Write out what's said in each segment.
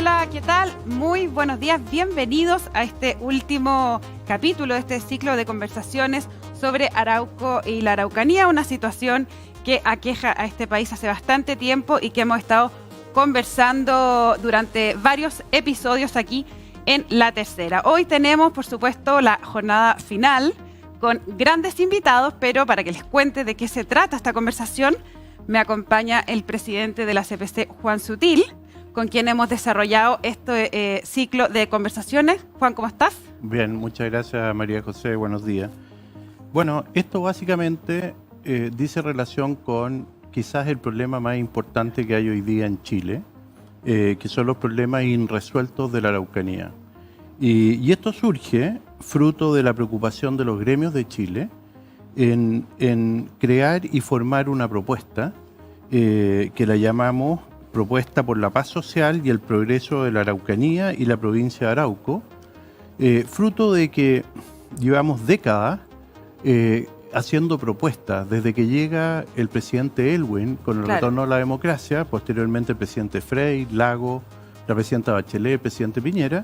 Hola, ¿qué tal? Muy buenos días, bienvenidos a este último capítulo de este ciclo de conversaciones sobre Arauco y la Araucanía, una situación que aqueja a este país hace bastante tiempo y que hemos estado conversando durante varios episodios aquí en La Tercera. Hoy tenemos, por supuesto, la jornada final con grandes invitados, pero para que les cuente de qué se trata esta conversación, me acompaña el presidente de la CPC, Juan Sutil, con quien hemos desarrollado este ciclo de conversaciones. Juan, ¿cómo estás? Bien, muchas gracias, María José. Buenos días. Bueno, esto básicamente dice relación con quizás el problema más importante que hay hoy día en Chile, que son los problemas irresueltos de la Araucanía. Y esto surge fruto de la preocupación de los gremios de Chile en crear y formar una propuesta que la llamamos Propuesta por la Paz Social y el Progreso de la Araucanía y la provincia de Arauco, fruto de que llevamos décadas haciendo propuestas, desde que llega el presidente Aylwin con el retorno a la democracia, posteriormente el presidente Frey, Lago, la presidenta Bachelet, el presidente Piñera,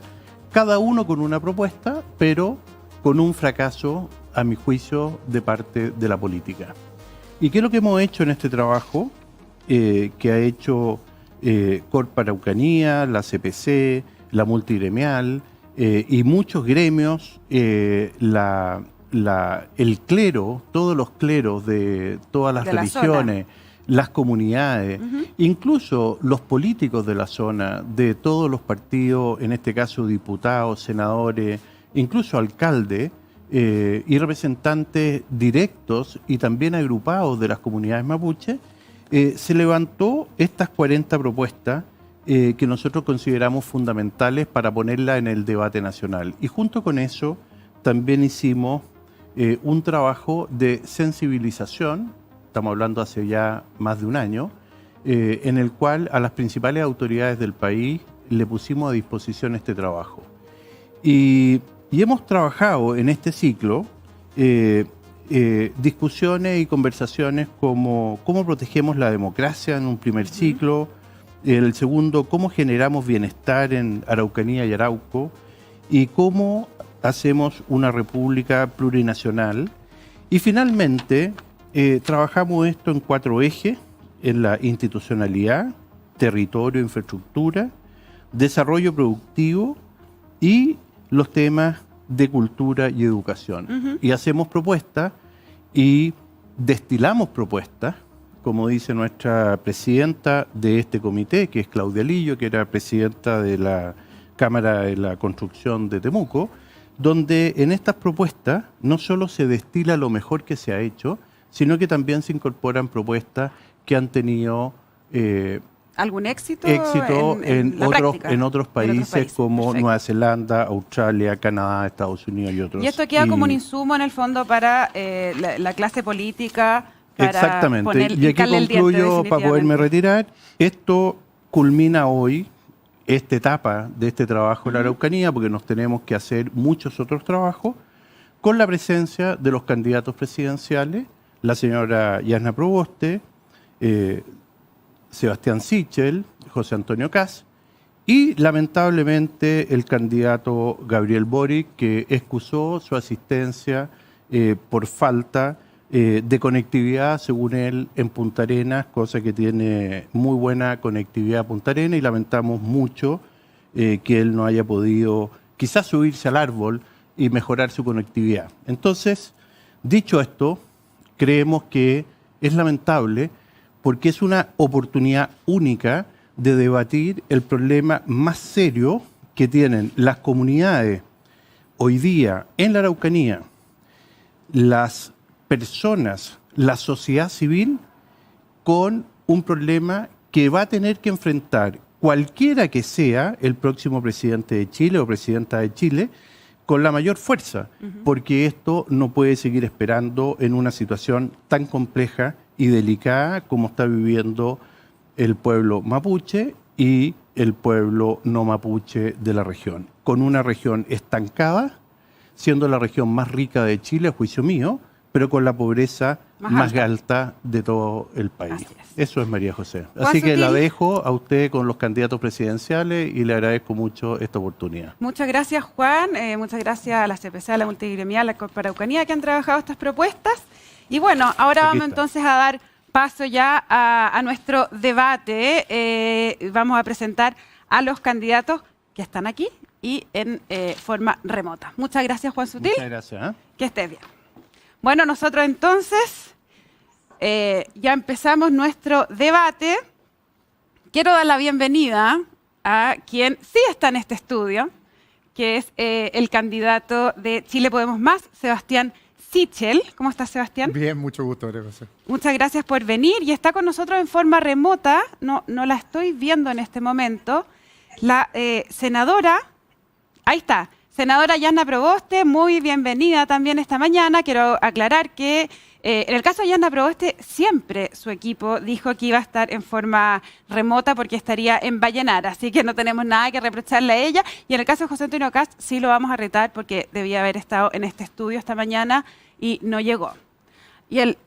cada uno con una propuesta, pero con un fracaso, a mi juicio, de parte de la política. ¿Y qué es lo que hemos hecho en este trabajo que ha hecho Corp Araucanía, la CPC, la multigremial y muchos gremios, el clero, todos los cleros de todas las religiones, las comunidades, incluso los políticos de la zona, de todos los partidos, en este caso diputados, senadores, incluso alcaldes y representantes directos y también agrupados de las comunidades mapuche, se levantó estas 40 propuestas que nosotros consideramos fundamentales para ponerla en el debate nacional. Y junto con eso también hicimos un trabajo de sensibilización, estamos hablando hace ya más de un año, en el cual a las principales autoridades del país le pusimos a disposición este trabajo. Y hemos trabajado en este ciclo discusiones y conversaciones como cómo protegemos la democracia en un primer ciclo, el segundo, cómo generamos bienestar en Araucanía y Arauco, y cómo hacemos una república plurinacional. Y finalmente, trabajamos esto en 4 ejes, en la institucionalidad, territorio, infraestructura, desarrollo productivo y los temas de cultura y educación. Y hacemos propuestas y destilamos propuestas, como dice nuestra presidenta de este comité, que es Claudia Lillo, que era presidenta de la Cámara de la Construcción de Temuco, donde en estas propuestas no solo se destila lo mejor que se ha hecho, sino que también se incorporan propuestas que han tenido ¿algún éxito en otros países como Perfecto. Nueva Zelanda, Australia, Canadá, Estados Unidos y otros. Y esto queda como un insumo en el fondo para la clase política. Para exactamente. Y aquí concluyo para poderme retirar. Esto culmina hoy esta etapa de este trabajo en la Araucanía, porque nos tenemos que hacer muchos otros trabajos, con la presencia de los candidatos presidenciales, la señora Yasna Proboste, Sebastián Sichel, José Antonio Kast y lamentablemente el candidato Gabriel Boric, que excusó su asistencia por falta de conectividad, según él, en Punta Arenas, cosa que tiene muy buena conectividad Punta Arenas, y lamentamos mucho que él no haya podido quizás subirse al árbol y mejorar su conectividad. Entonces, dicho esto, creemos que es lamentable porque es una oportunidad única de debatir el problema más serio que tienen las comunidades hoy día en la Araucanía, las personas, la sociedad civil, con un problema que va a tener que enfrentar cualquiera que sea el próximo presidente de Chile o presidenta de Chile, con la mayor fuerza, porque esto no puede seguir esperando en una situación tan compleja y delicada como está viviendo el pueblo mapuche y el pueblo no mapuche de la región, con una región estancada, siendo la región más rica de Chile, a juicio mío, pero con la pobreza más alta de todo el país. Así es. Eso es María José. Juan Así que Sutil. la dejo a usted con los candidatos presidenciales y le agradezco mucho esta oportunidad. Muchas gracias, Juan. Muchas gracias a la CPC, a la Multigremial, a la Corparaucanía que han trabajado estas propuestas. Y bueno, ahora Aquí vamos está. entonces a dar paso ya a nuestro debate. Vamos a presentar a los candidatos que están aquí y en forma remota. Muchas gracias, Juan Sutil. Muchas gracias. Que estés bien. Bueno, nosotros entonces ya empezamos nuestro debate. Quiero dar la bienvenida a quien sí está en este estudio, que es el candidato de Chile Podemos Más, Sebastián Sichel. ¿Cómo estás, Sebastián? Bien, mucho gusto, María José. Muchas gracias por venir y está con nosotros en forma remota. No la estoy viendo en este momento. La senadora, ahí está, senadora Yasna Proboste, muy bienvenida también esta mañana. Quiero aclarar que en el caso de Yasna Proboste, siempre su equipo dijo que iba a estar en forma remota porque estaría en Vallenar, así que no tenemos nada que reprocharle a ella. Y en el caso de José Antonio Kast, sí lo vamos a retar porque debía haber estado en este estudio esta mañana y no llegó. Y el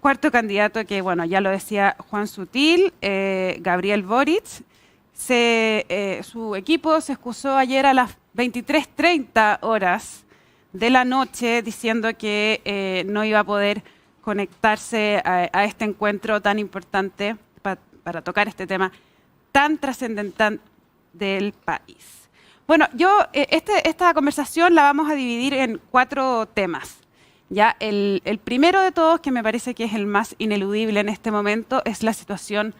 cuarto candidato, que bueno, ya lo decía Juan Sutil, Gabriel Boric, su equipo se excusó ayer a las 23:30 horas de la noche diciendo que no iba a poder conectarse a este encuentro tan importante para tocar este tema tan trascendental del país. Bueno, esta conversación la vamos a dividir en 4 temas. Ya, el primero de todos, que me parece que es el más ineludible en este momento, es la situación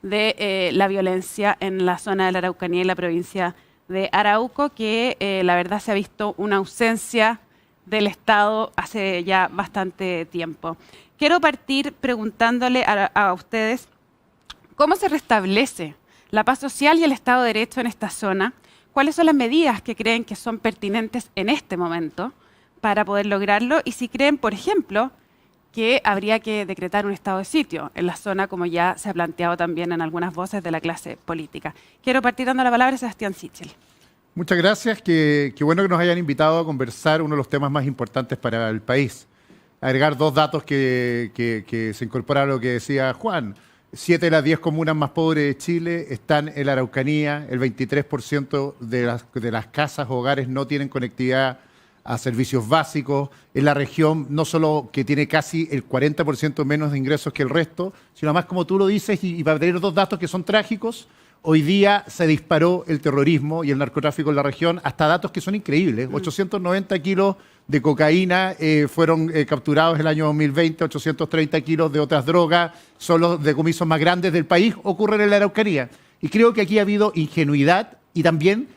de la violencia en la zona de la Araucanía y la provincia de Arauco, que la verdad se ha visto una ausencia del Estado hace ya bastante tiempo. Quiero partir preguntándole a ustedes cómo se restablece la paz social y el Estado de Derecho en esta zona, cuáles son las medidas que creen que son pertinentes en este momento para poder lograrlo y si creen, por ejemplo, que habría que decretar un estado de sitio en la zona, como ya se ha planteado también en algunas voces de la clase política. Quiero partir dando la palabra a Sebastián Sichel. Muchas gracias. Qué bueno que nos hayan invitado a conversar uno de los temas más importantes para el país. Agregar 2 datos que se incorporan a lo que decía Juan. 7 de las 10 comunas más pobres de Chile están en la Araucanía. El 23% de las casas o hogares no tienen conectividad a servicios básicos. En la región, no solo que tiene casi el 40% menos de ingresos que el resto, sino más como tú lo dices, y para tener 2 datos que son trágicos, hoy día se disparó el terrorismo y el narcotráfico en la región hasta datos que son increíbles. 890 kilos de cocaína fueron capturados el año 2020, 830 kilos de otras drogas, son los decomisos más grandes del país, ocurren en la Araucanía. Y creo que aquí ha habido ingenuidad y también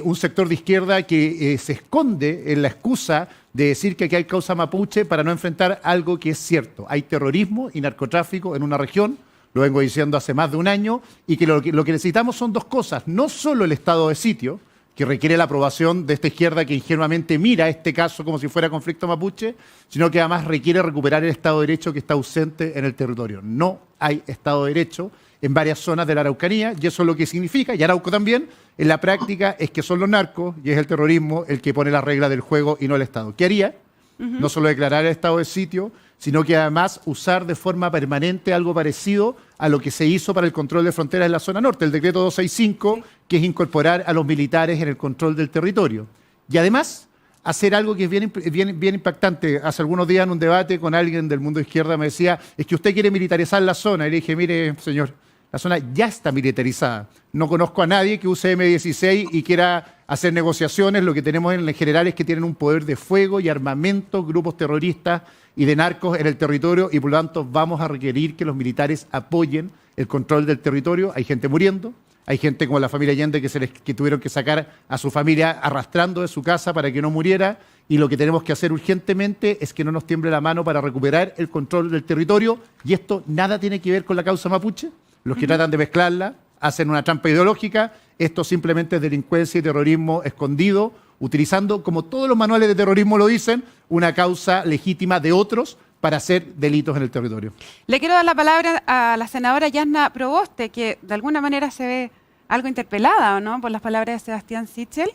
un sector de izquierda que se esconde en la excusa de decir que aquí hay causa mapuche para no enfrentar algo que es cierto. Hay terrorismo y narcotráfico en una región, lo vengo diciendo hace más de un año, y que lo que necesitamos son 2 cosas. No solo el estado de sitio, que requiere la aprobación de esta izquierda que ingenuamente mira este caso como si fuera conflicto mapuche, sino que además requiere recuperar el Estado de Derecho que está ausente en el territorio. No hay Estado de Derecho en varias zonas de la Araucanía, y eso es lo que significa, y Arauco también, en la práctica es que son los narcos y es el terrorismo el que pone las reglas del juego y no el Estado. ¿Qué haría? No solo declarar el estado de sitio, sino que además usar de forma permanente algo parecido a lo que se hizo para el control de fronteras en la zona norte, el decreto 265, que es incorporar a los militares en el control del territorio. Y además hacer algo que es bien impactante. Hace algunos días en un debate con alguien del mundo de izquierda me decía, es que usted quiere militarizar la zona. Y le dije, mire, señor, la zona ya está militarizada. No conozco a nadie que use M16 y quiera hacer negociaciones. Lo que tenemos en general es que tienen un poder de fuego y armamento, grupos terroristas y de narcos en el territorio, y por lo tanto vamos a requerir que los militares apoyen el control del territorio. Hay gente muriendo, hay gente como la familia Allende que tuvieron que sacar a su familia arrastrando de su casa para que no muriera, y lo que tenemos que hacer urgentemente es que no nos tiemble la mano para recuperar el control del territorio, y esto nada tiene que ver con la causa mapuche. Los que tratan de mezclarla hacen una trampa ideológica. Esto simplemente es delincuencia y terrorismo escondido, utilizando, como todos los manuales de terrorismo lo dicen, una causa legítima de otros para hacer delitos en el territorio. Le quiero dar la palabra a la senadora Yasna Proboste, que de alguna manera se ve algo interpelada, ¿o no?, por las palabras de Sebastián Sichel.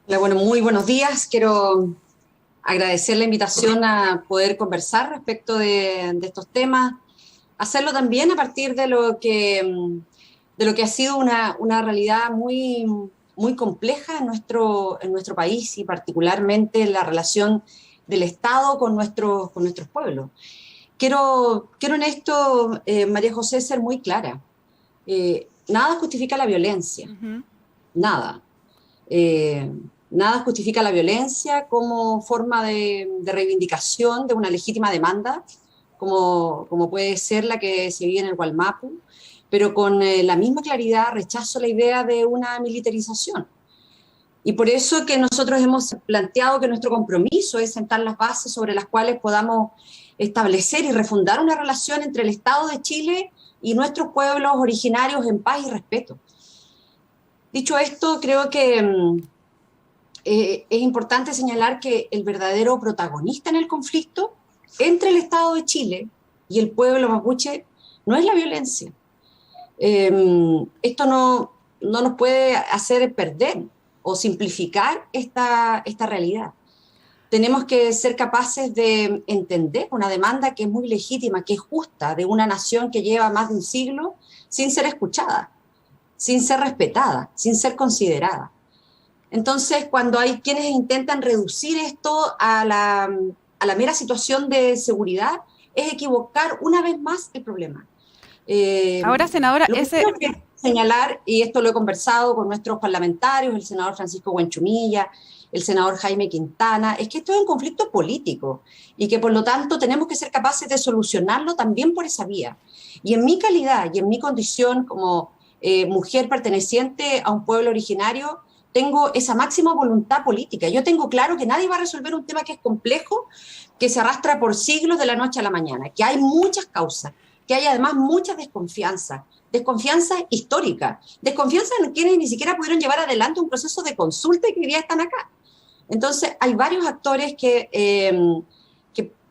Hola, bueno, muy buenos días. Quiero agradecer la invitación a poder conversar respecto de estos temas, hacerlo también a partir de lo que ha sido una realidad muy, muy compleja en nuestro país y particularmente la relación del Estado con nuestros pueblos. Quiero en esto, María José, ser muy clara. Nada justifica la violencia, nada. Nada justifica la violencia como forma de reivindicación de una legítima demanda, como puede ser la que se vive en el Gualmapu, pero con la misma claridad rechazo la idea de una militarización. Y por eso que nosotros hemos planteado que nuestro compromiso es sentar las bases sobre las cuales podamos establecer y refundar una relación entre el Estado de Chile y nuestros pueblos originarios en paz y respeto. Dicho esto, creo que es importante señalar que el verdadero protagonista en el conflicto entre el Estado de Chile y el pueblo mapuche no es la violencia. Esto no nos puede hacer perder o simplificar esta realidad. Tenemos que ser capaces de entender una demanda que es muy legítima, que es justa, de una nación que lleva más de un siglo sin ser escuchada, sin ser respetada, sin ser considerada. Entonces, cuando hay quienes intentan reducir esto a la mera situación de seguridad, es equivocar una vez más el problema. Ahora, senadora, lo que tengo que señalar, y esto lo he conversado con nuestros parlamentarios, el senador Francisco Buenchumilla, el senador Jaime Quintana, es que esto es un conflicto político y que por lo tanto tenemos que ser capaces de solucionarlo también por esa vía. Y en mi calidad y en mi condición como mujer perteneciente a un pueblo originario, tengo esa máxima voluntad política. Yo tengo claro que nadie va a resolver un tema que es complejo, que se arrastra por siglos de la noche a la mañana, que hay muchas causas, que hay además mucha desconfianza histórica, desconfianza en quienes ni siquiera pudieron llevar adelante un proceso de consulta y que hoy día están acá. Entonces, hay varios actores que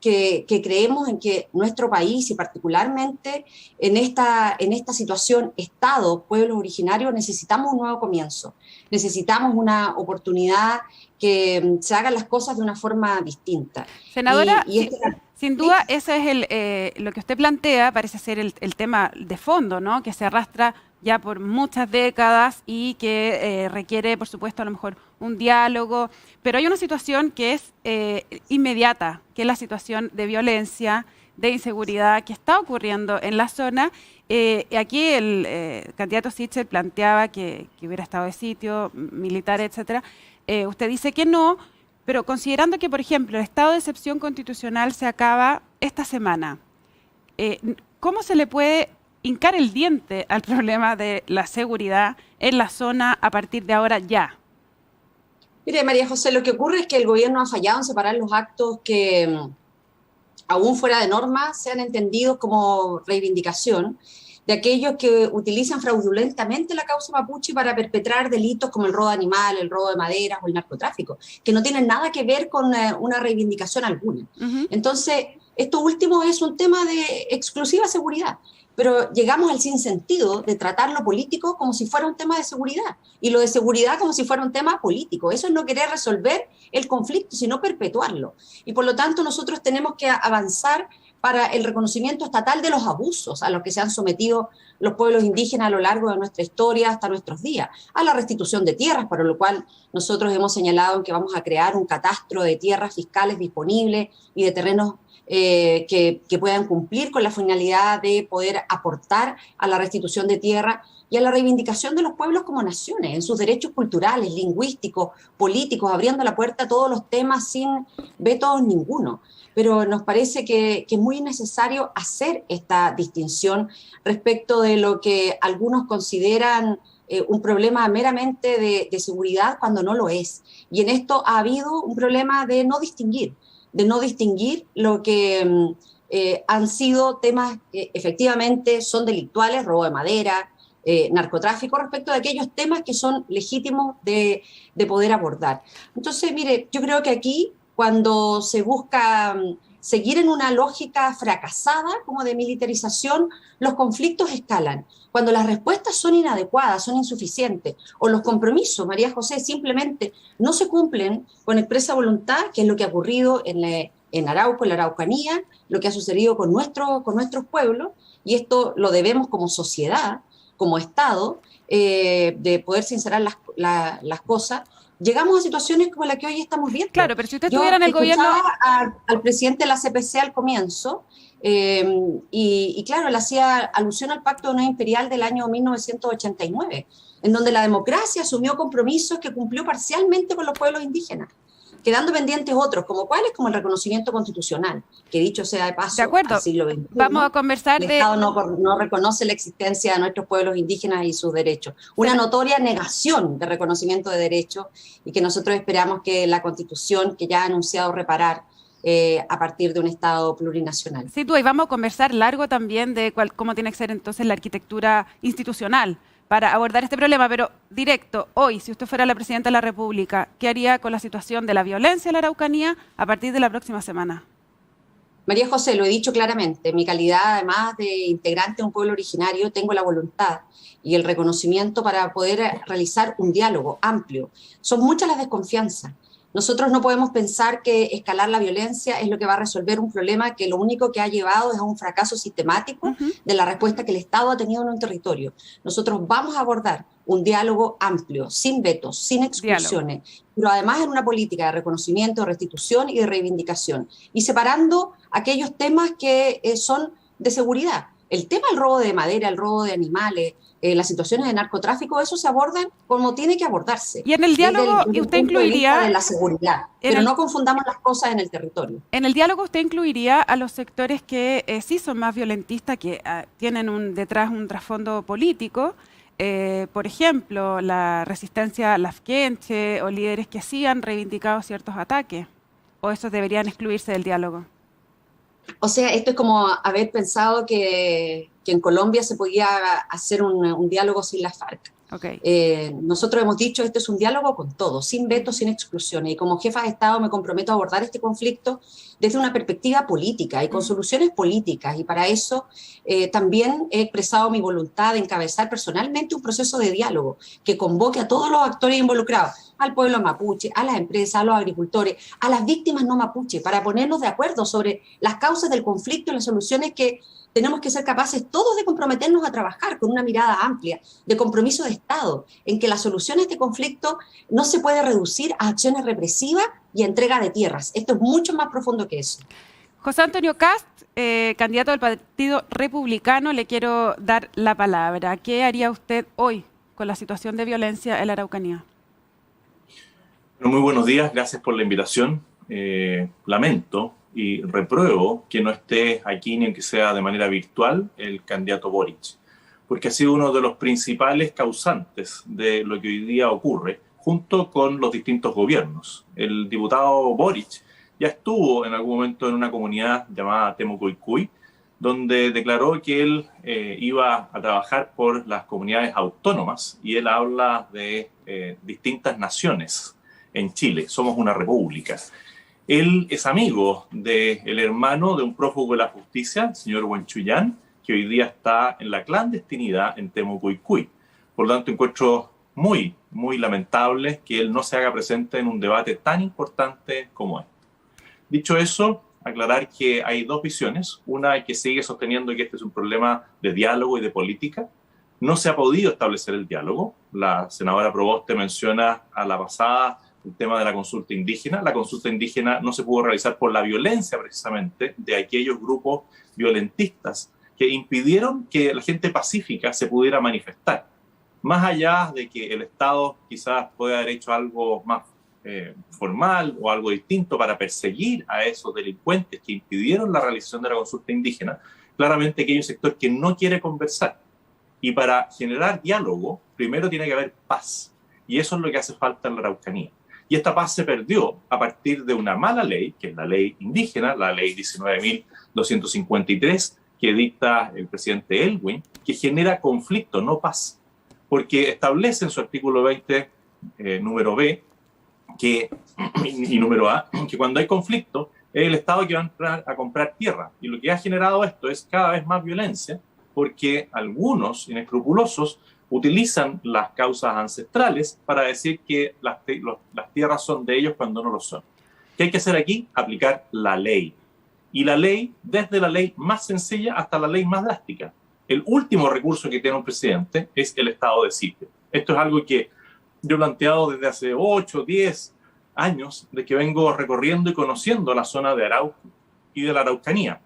creemos en que nuestro país y particularmente en esta situación, Estado, pueblos originarios, necesitamos un nuevo comienzo, necesitamos una oportunidad que se hagan las cosas de una forma distinta. Senadora, sin duda, ese es lo que usted plantea, parece ser el tema de fondo, ¿no? Que se arrastra ya por muchas décadas y que requiere, por supuesto, a lo mejor un diálogo, pero hay una situación que es inmediata, que es la situación de violencia, de inseguridad que está ocurriendo en la zona. Aquí el candidato Sichel planteaba que hubiera estado de sitio, militar, etcétera. Usted dice que no, pero considerando que, por ejemplo, el estado de excepción constitucional se acaba esta semana, ¿cómo se le puede hincar el diente al problema de la seguridad en la zona a partir de ahora ya? Mire, María José, lo que ocurre es que el gobierno ha fallado en separar los actos que, aún fuera de norma, sean entendidos como reivindicación de aquellos que utilizan fraudulentamente la causa mapuche para perpetrar delitos como el robo de animales, el robo de maderas o el narcotráfico, que no tienen nada que ver con una reivindicación alguna. Entonces, esto último es un tema de exclusiva seguridad, pero llegamos al sinsentido de tratar lo político como si fuera un tema de seguridad y lo de seguridad como si fuera un tema político. Eso es no querer resolver el conflicto, sino perpetuarlo. Y por lo tanto nosotros tenemos que avanzar para el reconocimiento estatal de los abusos a los que se han sometido los pueblos indígenas a lo largo de nuestra historia hasta nuestros días, a la restitución de tierras, para lo cual nosotros hemos señalado que vamos a crear un catastro de tierras fiscales disponibles y de terrenos que puedan cumplir con la finalidad de poder aportar a la restitución de tierra y a la reivindicación de los pueblos como naciones, en sus derechos culturales, lingüísticos, políticos, abriendo la puerta a todos los temas sin vetos ninguno. Pero nos parece que es muy necesario hacer esta distinción respecto de lo que algunos consideran un problema meramente de seguridad cuando no lo es. Y en esto ha habido un problema de no distinguir lo que han sido temas que efectivamente son delictuales, robo de madera, narcotráfico, respecto de aquellos temas que son legítimos de poder abordar. Entonces, mire, yo creo que aquí cuando se busca seguir en una lógica fracasada como de militarización, los conflictos escalan. Cuando las respuestas son inadecuadas, son insuficientes, o los compromisos, María José, simplemente no se cumplen con expresa voluntad, que es lo que ha ocurrido en Arauco, en la Araucanía, lo que ha sucedido con nuestros pueblos, y esto lo debemos como sociedad, como Estado, de poder sincerar las cosas. Llegamos a situaciones como la que hoy estamos viendo. Claro, pero si usted estuviera en el gobierno... al presidente de la CPC al comienzo, y claro, él hacía alusión al Pacto de Unión Imperial del año 1989, en donde la democracia asumió compromisos que cumplió parcialmente con los pueblos indígenas, quedando pendientes otros, como cuáles, como el reconocimiento constitucional, que dicho sea de paso, de acuerdo, al siglo XXI, vamos a conversar el Estado no reconoce la existencia de nuestros pueblos indígenas y sus derechos. Una notoria negación de reconocimiento de derechos, y que nosotros esperamos que la Constitución, que ya ha anunciado reparar a partir de un Estado plurinacional. Sí, y vamos a conversar largo también de cómo tiene que ser entonces la arquitectura institucional para abordar este problema, pero directo, hoy, si usted fuera la presidenta de la República, ¿qué haría con la situación de la violencia en la Araucanía a partir de la próxima semana? María José, lo he dicho claramente, en mi calidad además de integrante de un pueblo originario, tengo la voluntad y el reconocimiento para poder realizar un diálogo amplio. Son muchas las desconfianzas. Nosotros no podemos pensar que escalar la violencia es lo que va a resolver un problema que lo único que ha llevado es a un fracaso sistemático de la respuesta que el Estado ha tenido en un territorio. Nosotros vamos a abordar un diálogo amplio, sin vetos, sin exclusiones, pero además en una política de reconocimiento, de restitución y de reivindicación, y separando aquellos temas que son de seguridad. El tema del robo de madera, el robo de animales, las situaciones de narcotráfico, eso se abordan como tiene que abordarse. Y en el diálogo usted incluiría... de la seguridad, pero no confundamos las cosas en el territorio. En el diálogo usted incluiría a los sectores que sí son más violentistas, que tienen detrás un trasfondo político, por ejemplo, la resistencia lafkenche o líderes que sí han reivindicado ciertos ataques, o esos deberían excluirse del diálogo. O sea, esto es como haber pensado que en Colombia se podía hacer un diálogo sin las FARC. Okay. Nosotros hemos dicho, este es un diálogo con todos, sin vetos, sin exclusiones, y como jefa de Estado me comprometo a abordar este conflicto desde una perspectiva política y con soluciones políticas, y para eso también he expresado mi voluntad de encabezar personalmente un proceso de diálogo que convoque a todos los actores involucrados, al pueblo mapuche, a las empresas, a los agricultores, a las víctimas no mapuche, para ponernos de acuerdo sobre las causas del conflicto y las soluciones que tenemos que ser capaces todos de comprometernos a trabajar con una mirada amplia, de compromiso de Estado, en que la solución a este conflicto no se puede reducir a acciones represivas y a entrega de tierras. Esto es mucho más profundo que eso. José Antonio Kast, candidato del Partido Republicano, le quiero dar la palabra. ¿Qué haría usted hoy con la situación de violencia en la Araucanía? Bueno, muy buenos días, gracias por la invitación. Lamento y repruebo que no esté aquí, ni aunque sea de manera virtual, el candidato Boric, porque ha sido uno de los principales causantes de lo que hoy día ocurre, junto con los distintos gobiernos. El diputado Boric ya estuvo en algún momento en una comunidad llamada Temucoicuy, donde declaró que él iba a trabajar por las comunidades autónomas, y él habla de distintas naciones en Chile. Somos una república. Él es amigo del hermano de un prófugo de la justicia, el señor Huenchuyán, que hoy día está en la clandestinidad en Temucoicuy. Por lo tanto, encuentro muy, muy lamentable que él no se haga presente en un debate tan importante como este. Dicho eso, aclarar que hay dos visiones. Una que sigue sosteniendo que este es un problema de diálogo y de política. No se ha podido establecer el diálogo. La senadora Proboste menciona a la pasada el tema de la consulta indígena. La consulta indígena no se pudo realizar por la violencia, precisamente, de aquellos grupos violentistas que impidieron que la gente pacífica se pudiera manifestar. Más allá de que el Estado quizás pueda haber hecho algo más formal o algo distinto para perseguir a esos delincuentes que impidieron la realización de la consulta indígena, claramente que hay un sector que no quiere conversar. Y para generar diálogo, primero tiene que haber paz. Y eso es lo que hace falta en la Araucanía. Y esta paz se perdió a partir de una mala ley, que es la ley indígena, la ley 19.253, que dicta el presidente Elwin, que genera conflicto, no paz. Porque establece en su artículo 20, número B, y número A, que cuando hay conflicto, es el Estado que va a entrar a comprar tierra. Y lo que ha generado esto es cada vez más violencia, porque algunos inescrupulosos utilizan las causas ancestrales para decir que las tierras son de ellos cuando no lo son. ¿Qué hay que hacer aquí? Aplicar la ley. Y la ley, desde la ley más sencilla hasta la ley más drástica. El último recurso que tiene un presidente es el estado de sitio. Esto es algo que yo he planteado desde hace 8, 10 años, de que vengo recorriendo y conociendo la zona de Arauco y de la Araucanía.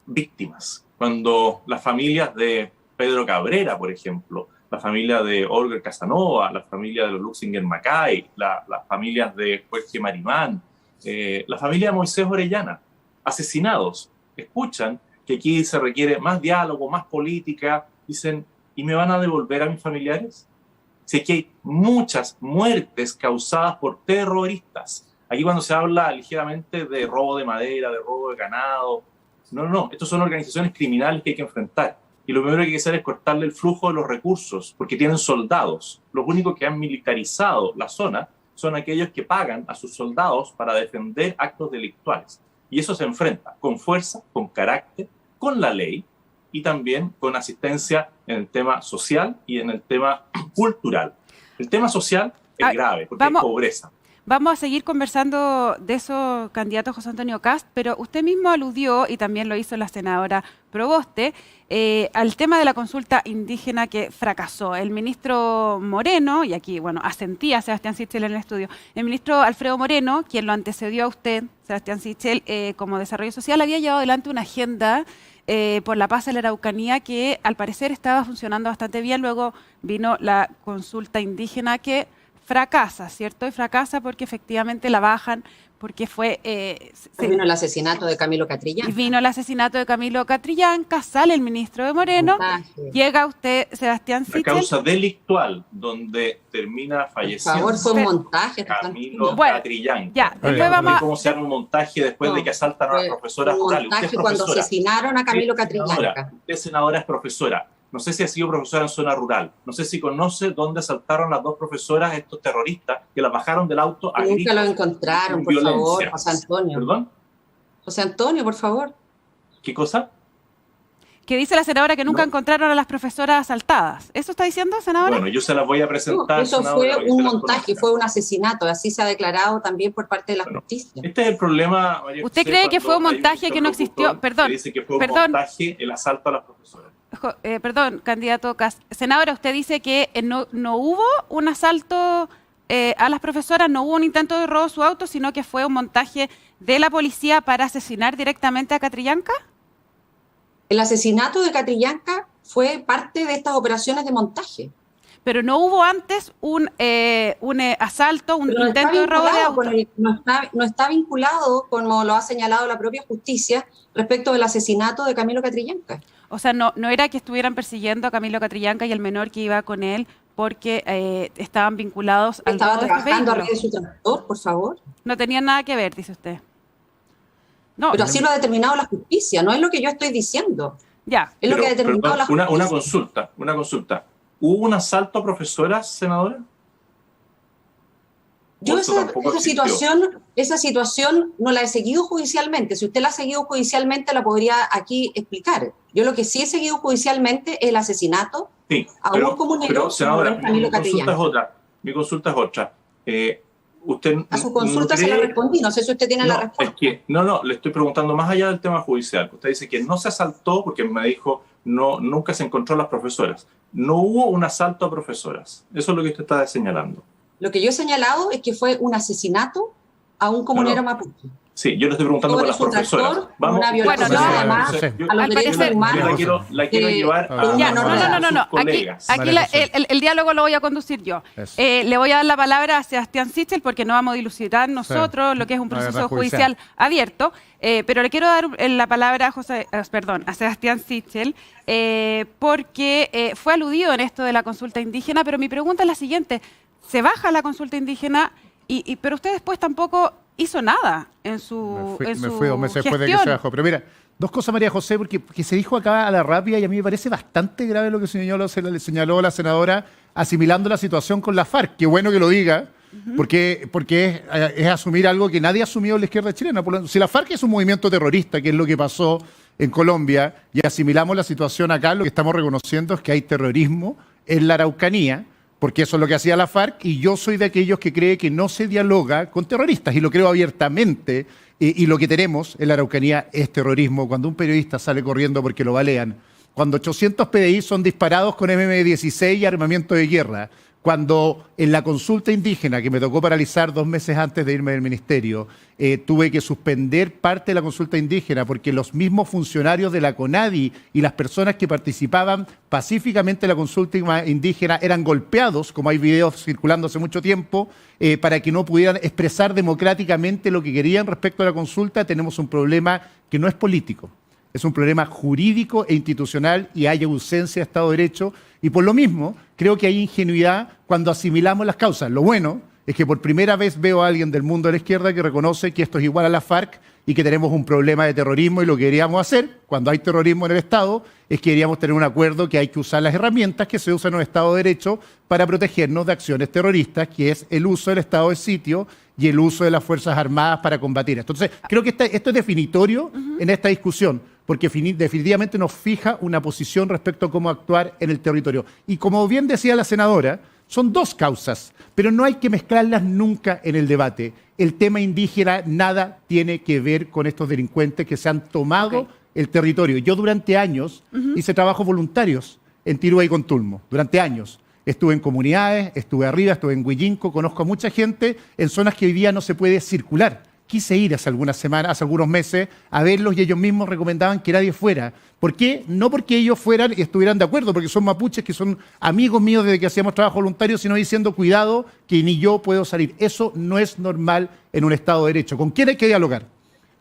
Víctimas. Cuando las familias de Pedro Cabrera, por ejemplo, la familia de Olga Casanova, la familia de los Luxinger Macay, las familias de Jorge Marimán, la familia de Moisés Orellana, asesinados, escuchan que aquí se requiere más diálogo, más política, dicen, ¿y me van a devolver a mis familiares? Si aquí hay muchas muertes causadas por terroristas. Aquí cuando se habla ligeramente de robo de madera, de robo de ganado, no, estos son organizaciones criminales que hay que enfrentar. Y lo primero que hay que hacer es cortarle el flujo de los recursos, porque tienen soldados. Los únicos que han militarizado la zona son aquellos que pagan a sus soldados para defender actos delictuales. Y eso se enfrenta con fuerza, con carácter, con la ley y también con asistencia en el tema social y en el tema cultural. El tema social es grave, porque es pobreza. Vamos a seguir conversando de eso, candidato José Antonio Kast, pero usted mismo aludió, y también lo hizo la senadora Proboste, al tema de la consulta indígena que fracasó. El ministro Moreno, y aquí, bueno, asentía Sebastián Sichel en el estudio, el ministro Alfredo Moreno, quien lo antecedió a usted, Sebastián Sichel, como desarrollo social, había llevado adelante una agenda por la paz en la Araucanía que al parecer estaba funcionando bastante bien. Luego vino la consulta indígena que fracasa, ¿cierto? Y fracasa porque efectivamente la bajan, porque fue... vino el asesinato de Camilo Catrillanca. Y vino el asesinato de Camilo Catrillanca, sale el ministro de Moreno, llega usted, Sebastián Sichel. La causa delictual donde termina falleciendo. Por favor, fue un montaje. Camilo Catrillanca. Ya, después vamos ¿Cómo se hace un montaje después de que asaltan a las profesoras rurales? Un montaje cuando asesinaron a Camilo Catrillanca. Usted, senadora, es profesora. No sé si ha sido profesora en zona rural. No sé si conoce dónde asaltaron las dos profesoras estos terroristas que las bajaron del auto a gritos. Nunca lo encontraron, por favor, José Antonio. ¿Perdón? José Antonio, por favor. ¿Qué cosa? Que dice la senadora que nunca encontraron a las profesoras asaltadas. ¿Eso está diciendo, senadora? Bueno, yo se las voy a presentar. No, eso fue un montaje, fue un asesinato. Así se ha declarado también por parte de la justicia. Este es el problema, María ¿Usted José, cree que fue un montaje que no existió? Perdón. Que dice que fue un montaje el asalto a las profesoras. Perdón, candidato Kast. Senadora, usted dice que no hubo un asalto a las profesoras, no hubo un intento de robo de su auto, sino que fue un montaje de la policía para asesinar directamente a Catrillanca. El asesinato de Catrillanca fue parte de estas operaciones de montaje. Pero no hubo antes un asalto, un intento de robo de auto. No está vinculado, como lo ha señalado la propia justicia, respecto del asesinato de Camilo Catrillanca. O sea, no era que estuvieran persiguiendo a Camilo Catrillanca y el menor que iba con él porque estaban vinculados al robo de estos trabajando vehículos. arriba de su tractor, por favor. No tenían nada que ver, dice usted. No, pero así lo ha determinado la justicia, no es lo que yo estoy diciendo. Ya. Es lo que ha determinado la justicia. Una consulta. ¿Hubo un asalto a profesoras, senadora? Yo esa situación no la he seguido judicialmente. Si usted la ha seguido judicialmente, la podría aquí explicar. Yo lo que sí he seguido judicialmente es el asesinato a un comunero. Pero, senadora, mi consulta es otra. Usted a su consulta se la respondí, no sé si usted tiene la respuesta. Le estoy preguntando más allá del tema judicial. Usted dice que no se asaltó, porque me dijo, nunca se encontró a las profesoras. No hubo un asalto a profesoras. Eso es lo que usted está señalando. Lo que yo he señalado es que fue un asesinato a un comunero mapuche. Sí, yo le estoy preguntando por las profesoras. Vamos. Una violación además a los derechos humanos. La quiero llevar a no. Aquí el diálogo lo voy a conducir yo. Le voy a dar la palabra a Sebastián Sichel porque no vamos a dilucidar nosotros lo que es un proceso judicial abierto. Pero le quiero dar la palabra a Sebastián Sichel porque fue aludido en esto de la consulta indígena, pero mi pregunta es la siguiente. Se baja la consulta indígena, pero usted después tampoco hizo nada en su Me fui 2 meses después de que gestión. se bajó. Pero mira, 2 cosas, María José, porque se dijo acá a la rápida y a mí me parece bastante grave lo que señaló la senadora, asimilando la situación con la FARC. Qué bueno que lo diga, Porque es asumir algo que nadie ha asumido en la izquierda chilena. Si la FARC es un movimiento terrorista, que es lo que pasó en Colombia, y asimilamos la situación acá, lo que estamos reconociendo es que hay terrorismo en la Araucanía, porque eso es lo que hacía la FARC, y yo soy de aquellos que cree que no se dialoga con terroristas, y lo creo abiertamente, y lo que tenemos en la Araucanía es terrorismo. Cuando un periodista sale corriendo porque lo balean, cuando 800 PDI son disparados con MM-16 y armamento de guerra, cuando en la consulta indígena, que me tocó paralizar 2 meses antes de irme del ministerio, tuve que suspender parte de la consulta indígena porque los mismos funcionarios de la CONADI y las personas que participaban pacíficamente en la consulta indígena eran golpeados, como hay videos circulando hace mucho tiempo, para que no pudieran expresar democráticamente lo que querían respecto a la consulta, tenemos un problema que no es político. Es un problema jurídico e institucional y hay ausencia de Estado de Derecho. Y por lo mismo, creo que hay ingenuidad cuando asimilamos las causas. Lo bueno es que por primera vez veo a alguien del mundo de la izquierda que reconoce que esto es igual a la FARC y que tenemos un problema de terrorismo, y lo que deberíamos hacer cuando hay terrorismo en el Estado es que deberíamos tener un acuerdo que hay que usar las herramientas que se usan en un Estado de Derecho para protegernos de acciones terroristas, que es el uso del estado de sitio y el uso de las Fuerzas Armadas para combatir. Entonces, creo que esto es definitorio en esta discusión, porque definitivamente nos fija una posición respecto a cómo actuar en el territorio. Y como bien decía la senadora, son 2 causas, pero no hay que mezclarlas nunca en el debate. El tema indígena nada tiene que ver con estos delincuentes que se han tomado el territorio. Yo durante años hice trabajos voluntarios en Tirúa y Contulmo, durante años. Estuve en comunidades, estuve arriba, estuve en Huillinco, conozco a mucha gente en zonas que hoy día no se puede circular. Quise ir hace algunas semanas, hace algunos meses, a verlos y ellos mismos recomendaban que nadie fuera. ¿Por qué? No porque ellos fueran y estuvieran de acuerdo, porque son mapuches que son amigos míos desde que hacíamos trabajo voluntario, sino diciendo, cuidado, que ni yo puedo salir. Eso no es normal en un Estado de Derecho. ¿Con quién hay que dialogar?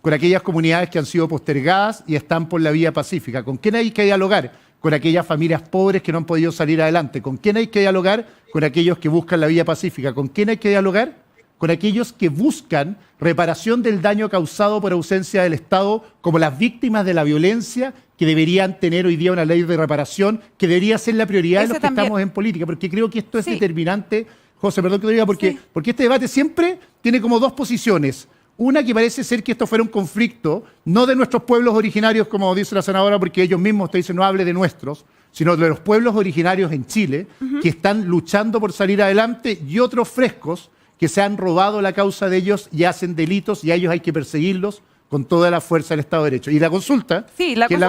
Con aquellas comunidades que han sido postergadas y están por la vía pacífica. ¿Con quién hay que dialogar? Con aquellas familias pobres que no han podido salir adelante. ¿Con quién hay que dialogar? Con aquellos que buscan la vía pacífica. ¿Con quién hay que dialogar? Con aquellos que buscan reparación del daño causado por ausencia del Estado, como las víctimas de la violencia, que deberían tener hoy día una ley de reparación, que debería ser la prioridad de los que estamos en política, porque creo que esto es determinante. José, perdón que te diga, porque este debate siempre tiene como 2 posiciones. Una que parece ser que esto fuera un conflicto, no de nuestros pueblos originarios, como dice la senadora, porque ellos mismos te dicen no hable de nuestros, sino de los pueblos originarios en Chile, que están luchando por salir adelante, y otros frescos que se han robado la causa de ellos y hacen delitos, y a ellos hay que perseguirlos con toda la fuerza del Estado de Derecho. Y la consulta, que es la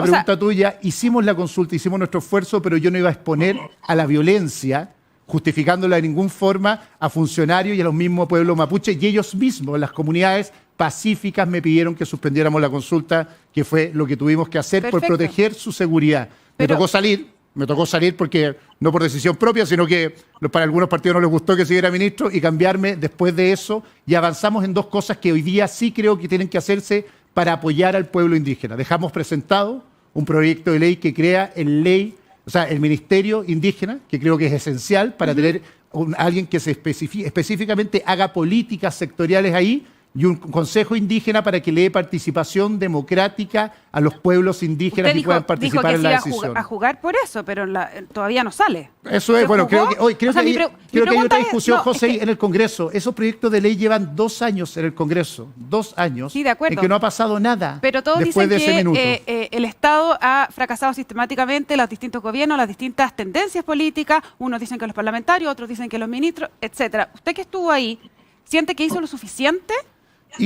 pregunta tuya, hicimos la consulta, hicimos nuestro esfuerzo, pero yo no iba a exponer a la violencia, justificándola de ninguna forma, a funcionarios y a los mismos pueblos mapuches, y ellos mismos, las comunidades pacíficas, me pidieron que suspendiéramos la consulta, que fue lo que tuvimos que hacer por proteger su seguridad. Me tocó salir porque, no por decisión propia, sino que para algunos partidos no les gustó que siguiera ministro, y cambiarme después de eso, y avanzamos en 2 cosas que hoy día sí creo que tienen que hacerse para apoyar al pueblo indígena. Dejamos presentado un proyecto de ley que crea el Ministerio Indígena, que creo que es esencial para tener alguien que se específicamente haga políticas sectoriales ahí, y un consejo indígena para que le dé participación democrática a los pueblos indígenas que puedan participar en la decisión. A jugar por eso, pero todavía no sale. Eso es, bueno, creo que hay otra discusión, José, en el Congreso. Esos proyectos de ley llevan 2 años en el Congreso, 2 años, sí, de acuerdo, en que no ha pasado nada. Pero todos después dicen de ese minuto. El Estado ha fracasado sistemáticamente, los distintos gobiernos, las distintas tendencias políticas. Unos dicen que los parlamentarios, otros dicen que los ministros, etcétera. Usted que estuvo ahí, ¿siente que hizo lo suficiente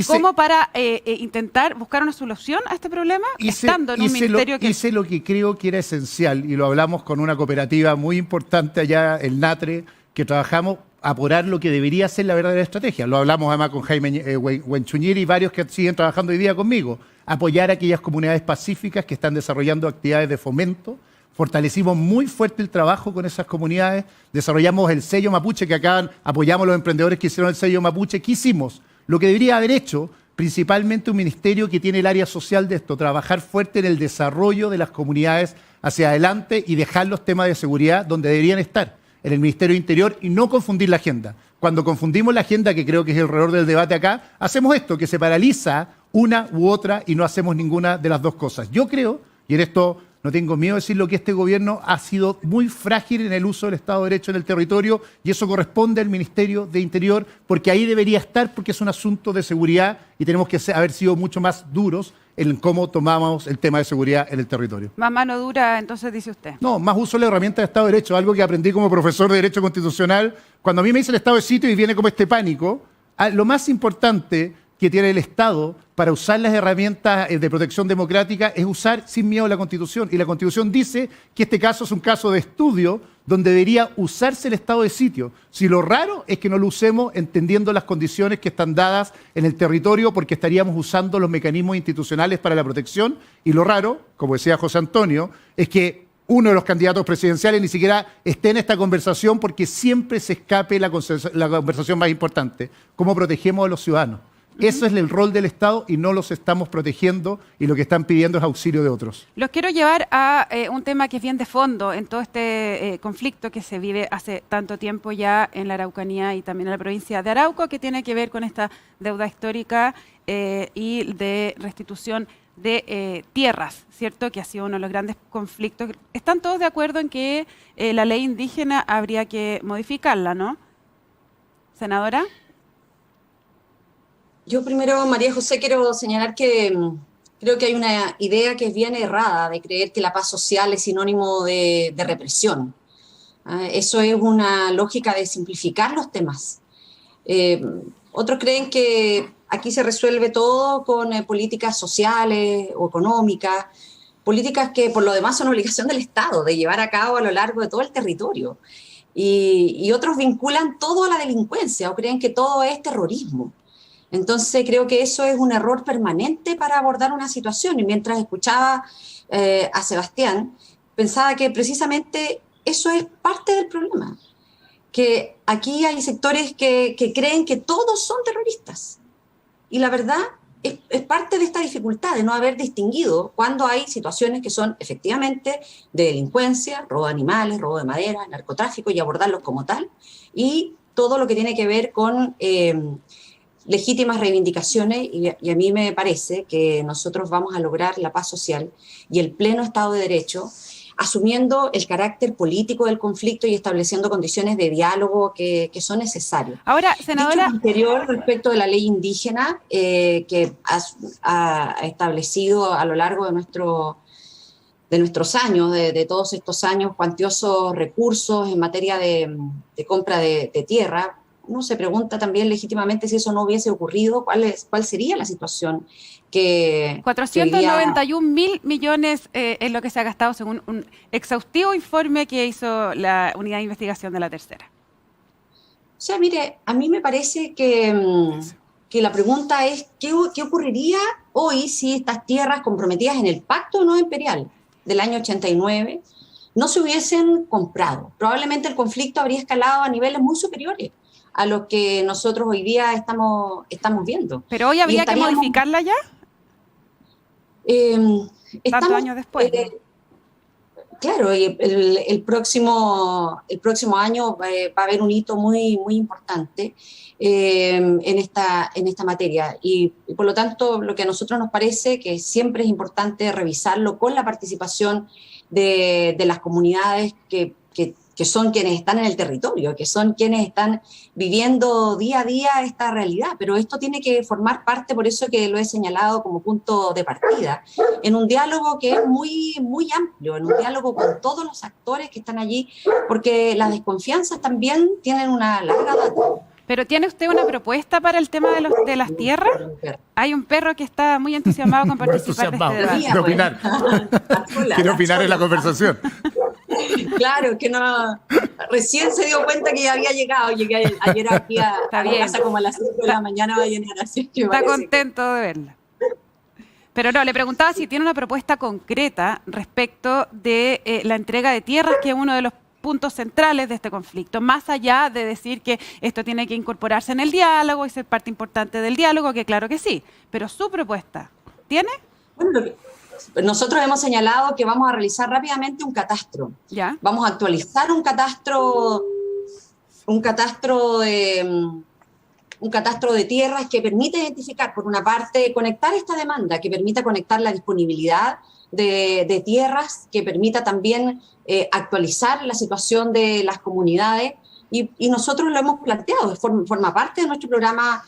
como para intentar buscar una solución a este problema, estando en un ministerio que... Hice lo que creo que era esencial, y lo hablamos con una cooperativa muy importante allá, el NATRE, que trabajamos a apurar lo que debería ser la verdadera estrategia. Lo hablamos además con Jaime Huenchuñiri y varios que siguen trabajando hoy día conmigo. Apoyar a aquellas comunidades pacíficas que están desarrollando actividades de fomento. Fortalecimos muy fuerte el trabajo con esas comunidades. Desarrollamos el sello mapuche, que acá apoyamos a los emprendedores que hicieron el sello mapuche. ¿Qué hicimos? Lo que debería haber hecho principalmente un ministerio que tiene el área social de esto, trabajar fuerte en el desarrollo de las comunidades hacia adelante y dejar los temas de seguridad donde deberían estar, en el Ministerio de Interior, y no confundir la agenda. Cuando confundimos la agenda, que creo que es el error del debate acá, hacemos esto, que se paraliza una u otra y no hacemos ninguna de las 2 cosas. Yo creo, y en esto no tengo miedo de decirlo, que este gobierno ha sido muy frágil en el uso del Estado de Derecho en el territorio, y eso corresponde al Ministerio de Interior, porque ahí debería estar, porque es un asunto de seguridad y tenemos que haber sido mucho más duros en cómo tomamos el tema de seguridad en el territorio. Más mano dura, entonces, dice usted. No, más uso de la herramienta de Estado de Derecho, algo que aprendí como profesor de Derecho Constitucional. Cuando a mí me dice el estado de sitio y viene como este pánico, lo más importante que tiene el Estado para usar las herramientas de protección democrática es usar sin miedo la Constitución. Y la Constitución dice que este caso es un caso de estudio donde debería usarse el estado de sitio. Si lo raro es que no lo usemos entendiendo las condiciones que están dadas en el territorio, porque estaríamos usando los mecanismos institucionales para la protección. Y lo raro, como decía José Antonio, es que uno de los candidatos presidenciales ni siquiera esté en esta conversación, porque siempre se escape la conversación más importante: cómo protegemos a los ciudadanos. Eso es el rol del Estado y no los estamos protegiendo, y lo que están pidiendo es auxilio de otros. Los quiero llevar a un tema que es bien de fondo en todo este conflicto que se vive hace tanto tiempo ya en la Araucanía y también en la provincia de Arauco, que tiene que ver con esta deuda histórica y de restitución de tierras, ¿cierto? Que ha sido uno de los grandes conflictos. ¿Están todos de acuerdo en que la ley indígena habría que modificarla, no? Senadora. Yo primero, María José, quiero señalar que creo que hay una idea que es bien errada de creer que la paz social es sinónimo de represión. Eso es una lógica de simplificar los temas. Otros creen que aquí se resuelve todo con políticas sociales o económicas, políticas que por lo demás son obligación del Estado de llevar a cabo a lo largo de todo el territorio. Y otros vinculan todo a la delincuencia o creen que todo es terrorismo. Entonces creo que eso es un error permanente para abordar una situación, y mientras escuchaba a Sebastián, pensaba que precisamente eso es parte del problema, que aquí hay sectores que creen que todos son terroristas, y la verdad es parte de esta dificultad de no haber distinguido cuando hay situaciones que son efectivamente de delincuencia, robo de animales, robo de madera, narcotráfico, y abordarlos como tal, y todo lo que tiene que ver con legítimas reivindicaciones, y a mí me parece que nosotros vamos a lograr la paz social y el pleno Estado de Derecho, asumiendo el carácter político del conflicto y estableciendo condiciones de diálogo que son necesarias. Ahora, senadora... Dicho lo anterior, respecto de la ley indígena que ha establecido a lo largo de nuestros años, de todos estos años, cuantiosos recursos en materia de compra de tierra, uno se pregunta también legítimamente, si eso no hubiese ocurrido, ¿cuál sería la situación que 491.000 millones es lo que se ha gastado según un exhaustivo informe que hizo la Unidad de Investigación de la Tercera? O sea, mire, a mí me parece que la pregunta es ¿qué ocurriría hoy si estas tierras comprometidas en el Pacto No Imperial del año 89 no se hubiesen comprado? Probablemente el conflicto habría escalado a niveles muy superiores a lo que nosotros hoy día estamos viendo. ¿Pero hoy habría que modificarla ya? Tantos años después. Claro, y el próximo año va a haber un hito muy, muy importante en esta materia. Y por lo tanto, lo que a nosotros nos parece que siempre es importante revisarlo con la participación de las comunidades que son quienes están en el territorio, que son quienes están viviendo día a día esta realidad. Pero esto tiene que formar parte, por eso que lo he señalado como punto de partida, en un diálogo que es muy, muy amplio, en un diálogo con todos los actores que están allí, porque las desconfianzas también tienen una larga data. ¿Pero tiene usted una propuesta para el tema de las tierras? Hay un perro que está muy entusiasmado con participar de este debate. Quiero opinar. Quiero opinar en la conversación. Claro, que no. Recién se dio cuenta que ya había llegado. Llegué ayer aquí a mi casa como a las 5 de la mañana. Va a llenar, así que está contento de verla. Pero no, le preguntaba si tiene una propuesta concreta respecto de la entrega de tierras, que es uno de los puntos centrales de este conflicto, más allá de decir que esto tiene que incorporarse en el diálogo y ser parte importante del diálogo, que claro que sí, pero su propuesta, ¿tiene? Bueno, nosotros hemos señalado que vamos a realizar rápidamente un catastro. ¿Ya? Vamos a actualizar un catastro de tierras que permite identificar, por una parte, conectar esta demanda, que permita conectar la disponibilidad, de tierras que permita también actualizar la situación de las comunidades y nosotros lo hemos planteado, forma parte de nuestro programa.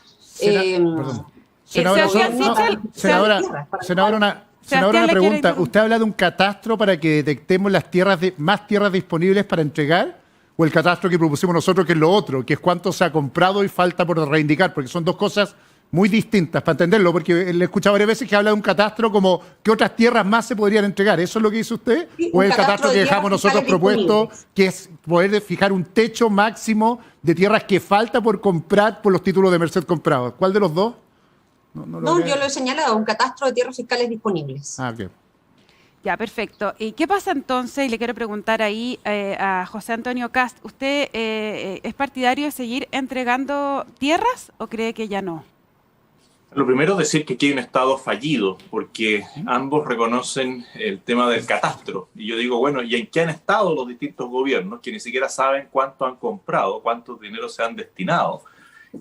Senadora, una pregunta. ¿Usted habla de un catastro para que detectemos más tierras disponibles para entregar? ¿O el catastro que propusimos nosotros, que es lo otro, que es cuánto se ha comprado y falta por reivindicar? Porque son dos cosas muy distintas, para entenderlo, porque le he escuchado varias veces que habla de un catastro como ¿qué otras tierras más se podrían entregar? ¿Eso es lo que dice usted? Sí, ¿O es el catastro catastro que de dejamos tierras nosotros fiscales propuesto, disponibles, que es poder fijar un techo máximo de tierras que falta por comprar por los títulos de Merced comprados? ¿Cuál de los dos? No, yo lo he señalado, un catastro de tierras fiscales disponibles. Ah, ok. Ya, perfecto. ¿Y qué pasa entonces? Y le quiero preguntar ahí a José Antonio Kast, ¿usted es partidario de seguir entregando tierras o cree que ya no? Lo primero es decir que aquí hay un Estado fallido, porque ambos reconocen el tema del catastro. Y yo digo, bueno, ¿y en qué han estado los distintos gobiernos que ni siquiera saben cuánto han comprado, cuántos dineros se han destinado?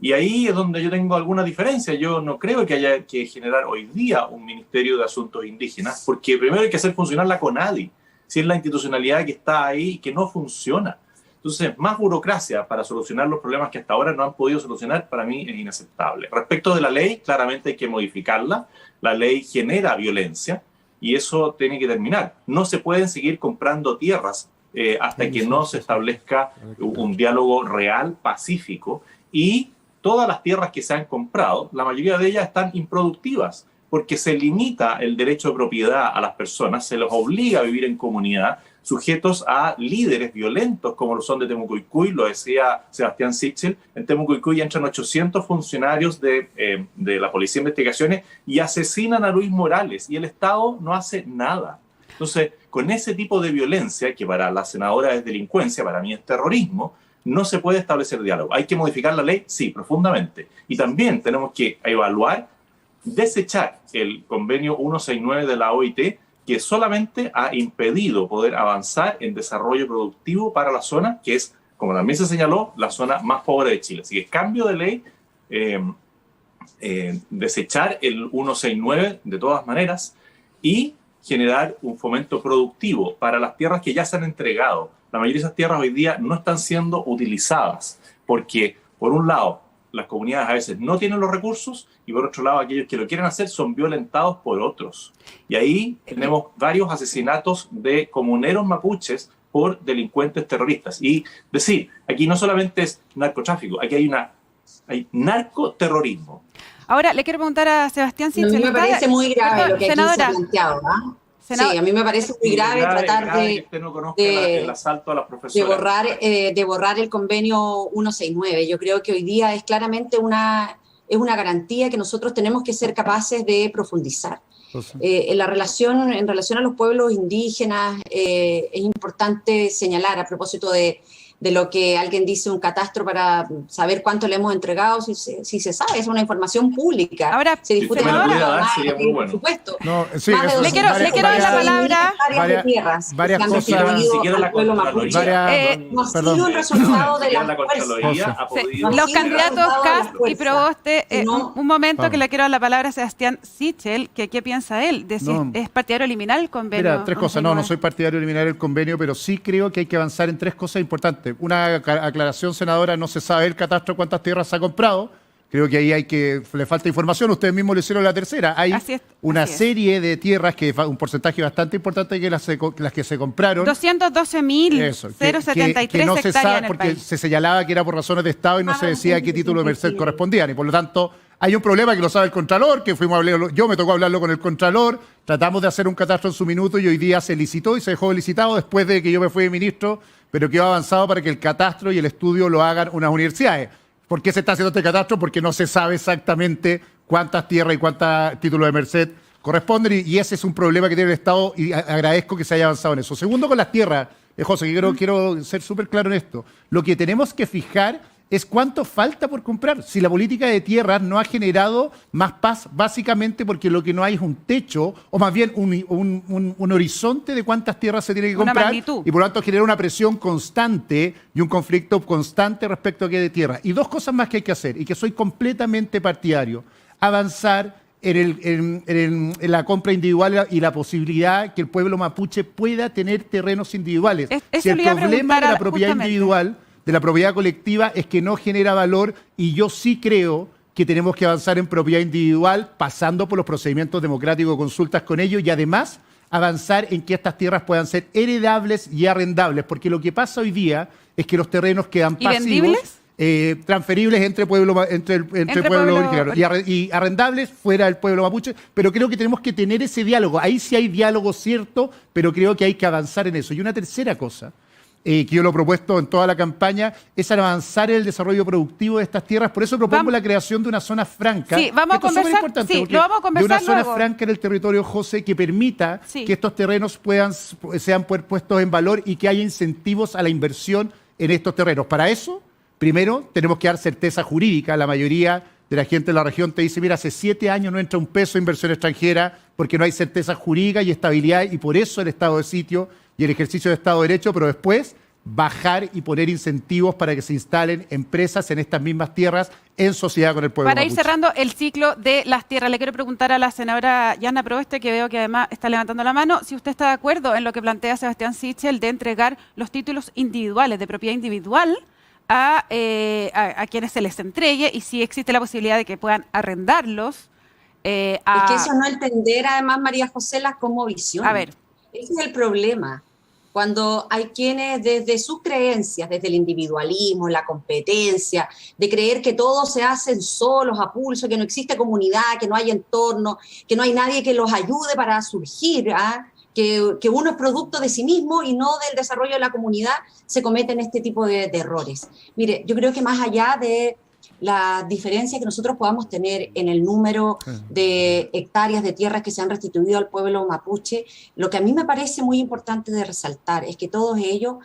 Y ahí es donde yo tengo alguna diferencia. Yo no creo que haya que generar hoy día un Ministerio de Asuntos Indígenas, porque primero hay que hacer funcionar la CONADI, si es la institucionalidad que está ahí y que no funciona. Entonces, más burocracia para solucionar los problemas que hasta ahora no han podido solucionar, para mí es inaceptable. Respecto de la ley, claramente hay que modificarla. La ley genera violencia y eso tiene que terminar. No se pueden seguir comprando tierras hasta que no se establezca un diálogo real, pacífico, y todas las tierras que se han comprado, la mayoría de ellas están improductivas, porque se limita el derecho de propiedad a las personas, se los obliga a vivir en comunidad, sujetos a líderes violentos como lo son de Temuco-Icui, lo decía Sebastián Sichel. En Temuco-Icui entran 800 funcionarios de la Policía de Investigaciones y asesinan a Luis Morales, y el Estado no hace nada. Entonces, con ese tipo de violencia, que para la senadora es delincuencia, para mí es terrorismo, no se puede establecer diálogo. ¿Hay que modificar la ley? Sí, profundamente. Y también tenemos que evaluar, desechar el convenio 169 de la OIT, que solamente ha impedido poder avanzar en desarrollo productivo para la zona, que es, como también se señaló, la zona más pobre de Chile. Así que cambio de ley, desechar el 169 de todas maneras y generar un fomento productivo para las tierras que ya se han entregado. La mayoría de esas tierras hoy día no están siendo utilizadas porque, por un lado, las comunidades a veces no tienen los recursos y, por otro lado, aquellos que lo quieren hacer son violentados por otros. Y ahí tenemos varios asesinatos de comuneros mapuches por delincuentes terroristas. Y decir, aquí no solamente es narcotráfico, aquí hay narcoterrorismo. Ahora, le quiero preguntar a Sebastián A mí me parece muy grave lo que aquí se ha senadora, planteado, ¿no? Sí, a mí me parece muy grave tratar que usted no conozca el asalto a las profesoras. de borrar el convenio 169. Yo creo que hoy día es claramente una garantía que nosotros tenemos que ser capaces de profundizar. En relación a los pueblos indígenas, es importante señalar, a propósito de lo que alguien dice, un catastro para saber cuánto le hemos entregado, si se sabe, es una información pública. Ahora, se discute si me lo pudiera dar, sería muy bueno. Por supuesto. No, sí, le quiero dar la palabra. Varias cosas. No ha sido el resultado de la Contraloría. Los candidatos Kast y Proboste, No. un momento que le quiero dar la palabra a Sebastián Sichel, que qué piensa él, de si es partidario de eliminar el convenio. Mira, tres cosas. No soy partidario de eliminar el convenio, pero sí creo que hay que avanzar en tres cosas importantes. Una aclaración, senadora, no se sabe el catastro cuántas tierras se ha comprado. Creo que ahí le falta información. Ustedes mismos lo hicieron la tercera. Hay una serie de tierras, que un porcentaje bastante importante que las que se compraron. 212.073 que no se hectáreas sabe, en el porque país. se señalaba que era por razones de Estado y no se decía a qué título de merced correspondían. Y por lo tanto, hay un problema que lo sabe el Contralor, que yo me tocó hablarlo con el Contralor, tratamos de hacer un catastro en su minuto y hoy día se licitó y se dejó licitado después de que yo me fui de ministro, pero quedó avanzado para que el catastro y el estudio lo hagan unas universidades. ¿Por qué se está haciendo este catastro? Porque no se sabe exactamente cuántas tierras y cuántos títulos de merced corresponden, y ese es un problema que tiene el Estado, y agradezco que se haya avanzado en eso. Segundo, con las tierras, José, que quiero ser súper claro en esto. Lo que tenemos que fijar es cuánto falta por comprar. Si la política de tierras no ha generado más paz, básicamente porque lo que no hay es un techo, o más bien un horizonte de cuántas tierras se tiene que comprar, y por lo tanto genera una presión constante y un conflicto constante respecto a qué de tierra. Y dos cosas más que hay que hacer, y que soy completamente partidario: avanzar en la compra individual y la posibilidad que el pueblo mapuche pueda tener terrenos individuales. Si el problema de la propiedad individual, de la propiedad colectiva, es que no genera valor, y yo sí creo que tenemos que avanzar en propiedad individual, pasando por los procedimientos democráticos, consultas con ellos, y además avanzar en que estas tierras puedan ser heredables y arrendables, porque lo que pasa hoy día es que los terrenos quedan pasivos, transferibles entre pueblos originarios y arrendables fuera del pueblo mapuche, pero creo que tenemos que tener ese diálogo. Ahí sí hay diálogo cierto, pero creo que hay que avanzar en eso. Y una tercera cosa, que yo lo he propuesto en toda la campaña, es avanzar en el desarrollo productivo de estas tierras. Por eso propongo la creación de una zona franca. Sí, vamos a conversar, lo vamos a conversar de una zona luego. franca en el territorio, José, que permita que estos terrenos sean puestos en valor y que haya incentivos a la inversión en estos terrenos. Para eso, primero, tenemos que dar certeza jurídica. La mayoría de la gente de la región te dice, mira, hace 7 años no entra un peso de inversión extranjera porque no hay certeza jurídica y estabilidad, y por eso el estado de sitio y el ejercicio de Estado de Derecho, pero después bajar y poner incentivos para que se instalen empresas en estas mismas tierras en sociedad con el pueblo Para ir mapuche. cerrando el ciclo de las tierras, le quiero preguntar a la senadora Yana Proboste, que veo que además está levantando la mano, si usted está de acuerdo en lo que plantea Sebastián Sichel de entregar los títulos individuales, de propiedad individual, a quienes se les entregue, y si existe la posibilidad de que puedan arrendarlos. Es que eso no entender, además, María José, la cosmovisión. A ver. Ese es el problema. Cuando hay quienes desde sus creencias, desde el individualismo, la competencia, de creer que todos se hacen solos, a pulso, que no existe comunidad, que no hay entorno, que no hay nadie que los ayude para surgir, que uno es producto de sí mismo y no del desarrollo de la comunidad, se cometen este tipo de errores. Mire, yo creo que más allá de la diferencia que nosotros podamos tener en el número de hectáreas de tierras que se han restituido al pueblo mapuche, lo que a mí me parece muy importante de resaltar es que todo ello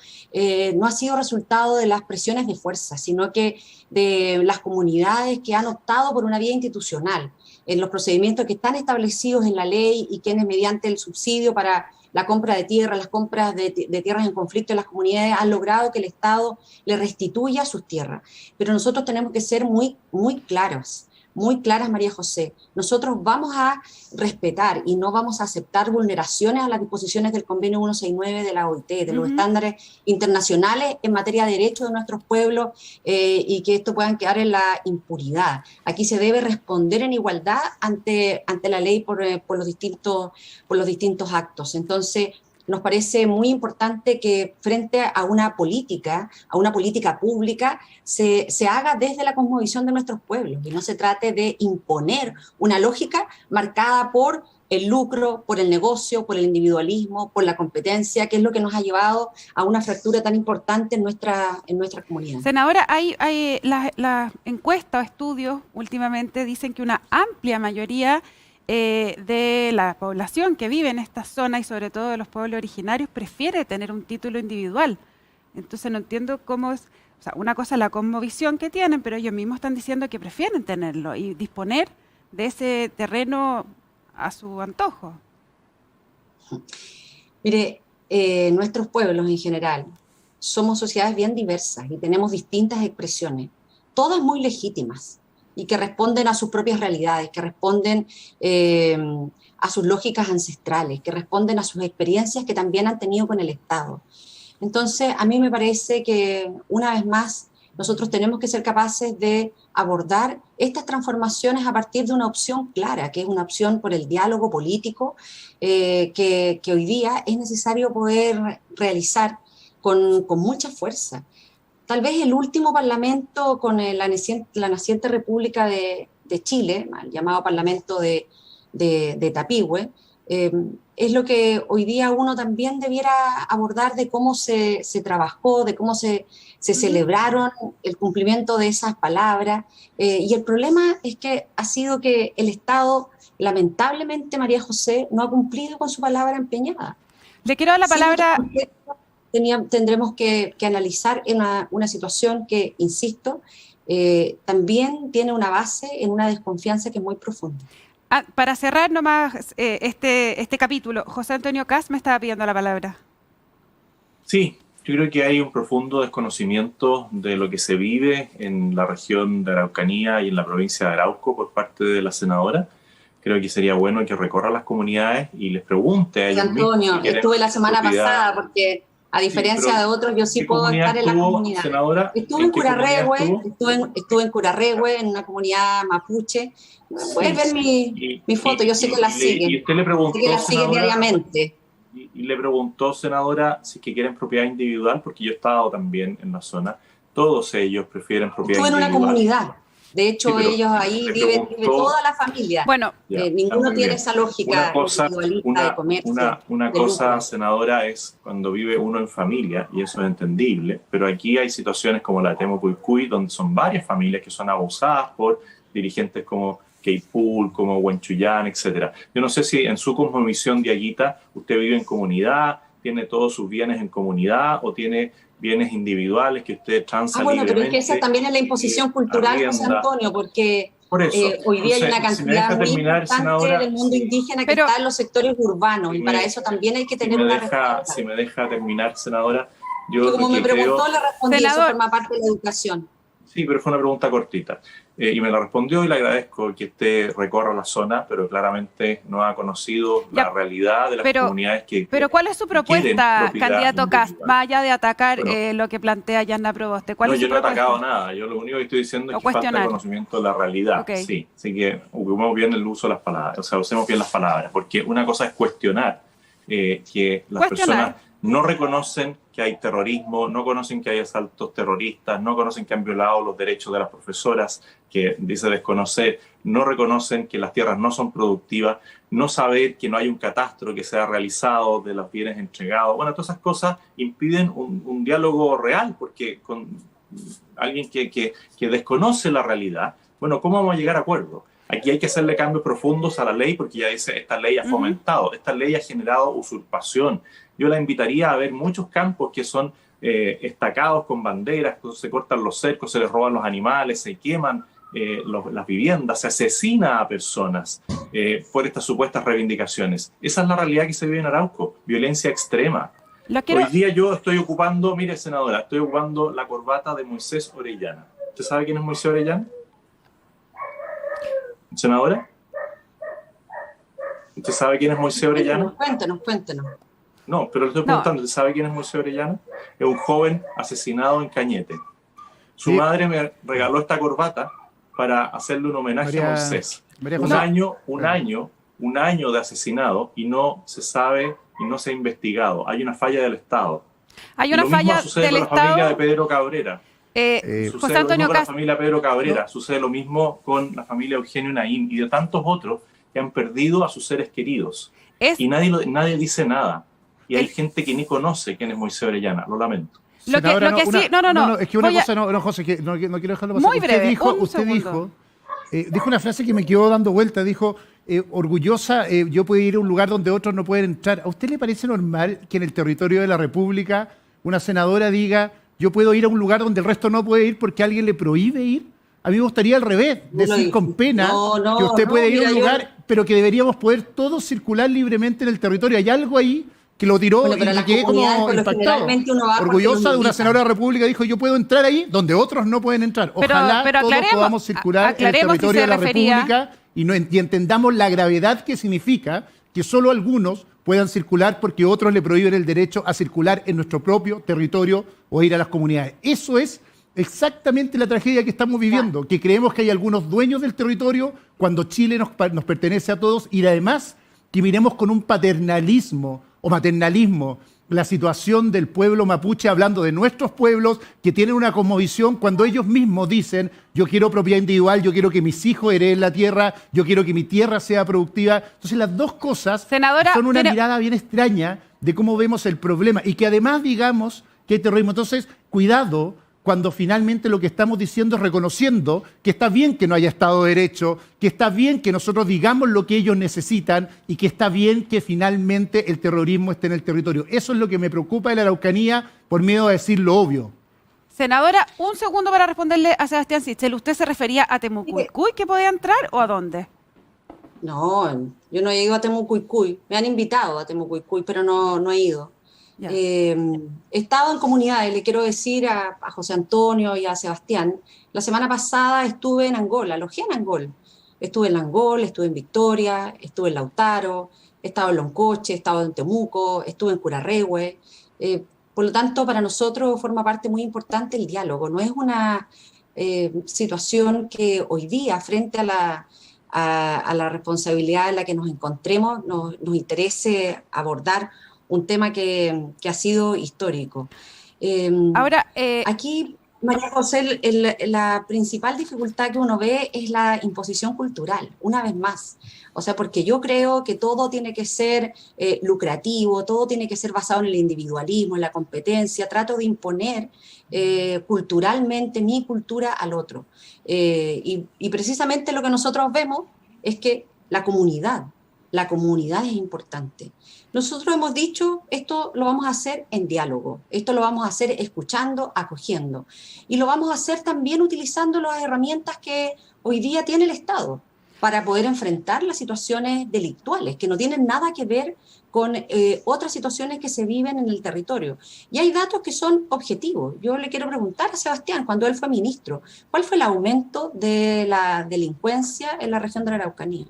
no ha sido resultado de las presiones de fuerza, sino que de las comunidades que han optado por una vía institucional, en los procedimientos que están establecidos en la ley, y quienes mediante el subsidio para la compra de tierras, las compras de tierras en conflicto en las comunidades, han logrado que el Estado le restituya sus tierras. Pero nosotros tenemos que ser muy claras, María José. Nosotros vamos a respetar y no vamos a aceptar vulneraciones a las disposiciones del Convenio 169 de la OIT, de los estándares internacionales en materia de derechos de nuestros pueblos, y que esto puedan quedar en la impunidad. Aquí se debe responder en igualdad ante la ley por los distintos actos. Entonces, nos parece muy importante que frente a una política pública, se haga desde la cosmovisión de nuestros pueblos y no se trate de imponer una lógica marcada por el lucro, por el negocio, por el individualismo, por la competencia, que es lo que nos ha llevado a una fractura tan importante en nuestra comunidad. Senadora, hay las encuestas o estudios últimamente dicen que una amplia mayoría de la población que vive en esta zona, y sobre todo de los pueblos originarios, prefiere tener un título individual. Entonces no entiendo cómo es, o sea, una cosa es la cosmovisión que tienen, pero ellos mismos están diciendo que prefieren tenerlo y disponer de ese terreno a su antojo. Mire, nuestros pueblos en general somos sociedades bien diversas y tenemos distintas expresiones, todas muy legítimas, y que responden a sus propias realidades, que responden a sus lógicas ancestrales, que responden a sus experiencias que también han tenido con el Estado. Entonces, a mí me parece que, una vez más, nosotros tenemos que ser capaces de abordar estas transformaciones a partir de una opción clara, que es una opción por el diálogo político, que hoy día es necesario poder realizar con mucha fuerza. Tal vez el último parlamento con la naciente República de Chile, el llamado Parlamento de Tapigüe, es lo que hoy día uno también debiera abordar, de cómo se trabajó, de cómo se celebraron el cumplimiento de esas palabras. Y el problema es que ha sido que el Estado, lamentablemente, María José, no ha cumplido con su palabra empeñada. Le quiero dar la palabra... Tendremos que analizar una situación que, insisto, también tiene una base en una desconfianza que es muy profunda. Para cerrar nomás este capítulo, José Antonio Kast me estaba pidiendo la palabra. Sí, yo creo que hay un profundo desconocimiento de lo que se vive en la región de Araucanía y en la provincia de Arauco por parte de la senadora. creo que sería bueno que recorra las comunidades y les pregunte a ellos mismos. Antonio, estuve la semana pasada porque a diferencia de otros, yo sí puedo estar en la comunidad. Senadora, estuve en Curarrehue, estuve en Curarrehue, en una comunidad mapuche. Puedes ver mi foto, yo sé que la siguen. Y usted le preguntó, sé que la siguen diariamente. Y le preguntó, senadora, si es que quieren propiedad individual, porque yo he estado también en la zona. Todos ellos prefieren propiedad individual. Estuve en una comunidad. De hecho, ellos ahí vive toda la familia. Bueno, ninguno tiene esa lógica individualista de comercio. Una cosa, senadora, es cuando vive uno en familia, y eso es entendible, pero aquí hay situaciones como la de Temucuicui, donde son varias familias que son abusadas por dirigentes como Keipuul, como Huenchuyán, etc. Yo no sé si en su cosmovisión diaguita usted vive en comunidad, tiene todos sus bienes en comunidad o tiene bienes individuales que usted transa bueno, libremente. pero es que esa también es la imposición cultural, José Antonio, porque por eso, hoy día hay una cantidad muy importante del mundo indígena que está en los sectores urbanos, y para eso también hay que tener una respuesta. Si me deja terminar, senadora, yo como me preguntó, le respondí, eso forma parte de la educación. Sí, pero fue una pregunta cortita. Y me la respondió y le agradezco que usted recorra la zona, pero claramente no ha conocido la realidad de las comunidades que Pero ¿cuál es su propuesta, candidato Kast, más allá de atacar lo que plantea Yanna Proboste? ¿Cuál es su propuesta? No, yo no he atacado nada. Yo lo único que estoy diciendo es que falta conocimiento de la realidad. Okay. Sí, así que ocupemos bien el uso de las palabras. O sea, usemos bien las palabras. Porque una cosa es cuestionar que las personas no reconocen que hay terrorismo, no conocen que hay asaltos terroristas, no conocen que han violado los derechos de las profesoras, que dice desconocer, no reconocen que las tierras no son productivas, no saber que no hay un catastro que sea realizado de los bienes entregados. Bueno, todas esas cosas impiden un diálogo real, porque con alguien que desconoce la realidad, bueno, ¿cómo vamos a llegar a acuerdos? Aquí hay que hacerle cambios profundos a la ley, porque ya dice, esta ley ha fomentado, esta ley ha generado usurpación. Yo la invitaría a ver muchos campos que son estacados con banderas, se cortan los cercos, se les roban los animales, se queman las viviendas, se asesina a personas por estas supuestas reivindicaciones. Esa es la realidad que se vive en Arauco, violencia extrema. Hoy día yo estoy ocupando, mire senadora, estoy ocupando la corbata de Moisés Orellana. ¿Usted sabe quién es Moisés Orellana? ¿Senadora? ¿Usted sabe quién es Moisés Orellana? Cuéntenos. No, pero le estoy preguntando, ¿usted sabe quién es Moisés Orellana? Es un joven asesinado en Cañete. Su madre me regaló esta corbata para hacerle un homenaje a Moisés. Un año de asesinado y no se sabe y no se ha investigado. Hay una falla del Estado. Hay una falla del Estado. La familia de Pedro Cabrera. José Antonio Kast. La familia Pedro Cabrera. Sucede lo mismo con la familia Eugenio Naín y de tantos otros que han perdido a sus seres queridos. Y nadie dice nada. Y hay gente que ni conoce quién es Moisés Orellana. Lo lamento. Es que una cosa, José, que no quiero dejarlo pasar. Muy breve, usted dijo una frase que me quedó dando vuelta. Dijo, orgullosa, yo puedo ir a un lugar donde otros no pueden entrar. ¿A usted le parece normal que en el territorio de la República una senadora diga, yo puedo ir a un lugar donde el resto no puede ir porque alguien le prohíbe ir? A mí me gustaría al revés, decir con pena que usted puede ir a un lugar, pero que deberíamos poder todos circular libremente en el territorio. Hay algo ahí que lo tiró y me quedé como impactado. Orgullosa de una senadora de la República, dijo, yo puedo entrar ahí donde otros no pueden entrar. Ojalá todos podamos circular en el territorio de la República y entendamos la gravedad que significa que solo algunos puedan circular porque otros le prohíben el derecho a circular en nuestro propio territorio o ir a las comunidades. Eso es exactamente la tragedia que estamos viviendo, que creemos que hay algunos dueños del territorio cuando Chile nos pertenece a todos, y además que miremos con un paternalismo o maternalismo la situación del pueblo mapuche, hablando de nuestros pueblos que tienen una cosmovisión cuando ellos mismos dicen, yo quiero propiedad individual, yo quiero que mis hijos hereden la tierra, yo quiero que mi tierra sea productiva. Entonces las dos cosas son una mirada bien extraña de cómo vemos el problema, y que además digamos que hay terrorismo. Entonces, cuidado cuando finalmente lo que estamos diciendo es reconociendo que está bien que no haya Estado de Derecho, que está bien que nosotros digamos lo que ellos necesitan y que está bien que finalmente el terrorismo esté en el territorio. Eso es lo que me preocupa de la Araucanía, por miedo a decir lo obvio. Senadora, un segundo para responderle a Sebastián Sichel. ¿Usted se refería a Temucuicui que podía entrar o a dónde? No, yo no he ido a Temucuicui. Me han invitado a Temucuicui, pero no he ido. He estado en comunidades, le quiero decir a José Antonio y a Sebastián. La semana pasada estuve en Angola, alojé en Angola. Estuve en Langol, estuve en Victoria, estuve en Lautaro, he estado en Loncoche, he estado en Temuco, estuve en Curarrehue. Por lo tanto, para nosotros forma parte muy importante el diálogo. No es una situación que hoy día, frente a la responsabilidad en la que nos encontremos, nos interese abordar un tema que ha sido histórico. Ahora, Aquí, María José, la principal dificultad que uno ve es la imposición cultural, una vez más. O sea, porque yo creo que todo tiene que ser lucrativo, todo tiene que ser basado en el individualismo, en la competencia. Trato de imponer culturalmente mi cultura al otro. Y precisamente lo que nosotros vemos es que la comunidad es importante. Nosotros hemos dicho, esto lo vamos a hacer en diálogo, esto lo vamos a hacer escuchando, acogiendo, y lo vamos a hacer también utilizando las herramientas que hoy día tiene el Estado para poder enfrentar las situaciones delictuales, que no tienen nada que ver con otras situaciones que se viven en el territorio. Y hay datos que son objetivos. Yo le quiero preguntar a Sebastián, cuando él fue ministro, ¿cuál fue el aumento de la delincuencia en la región de la Araucanía?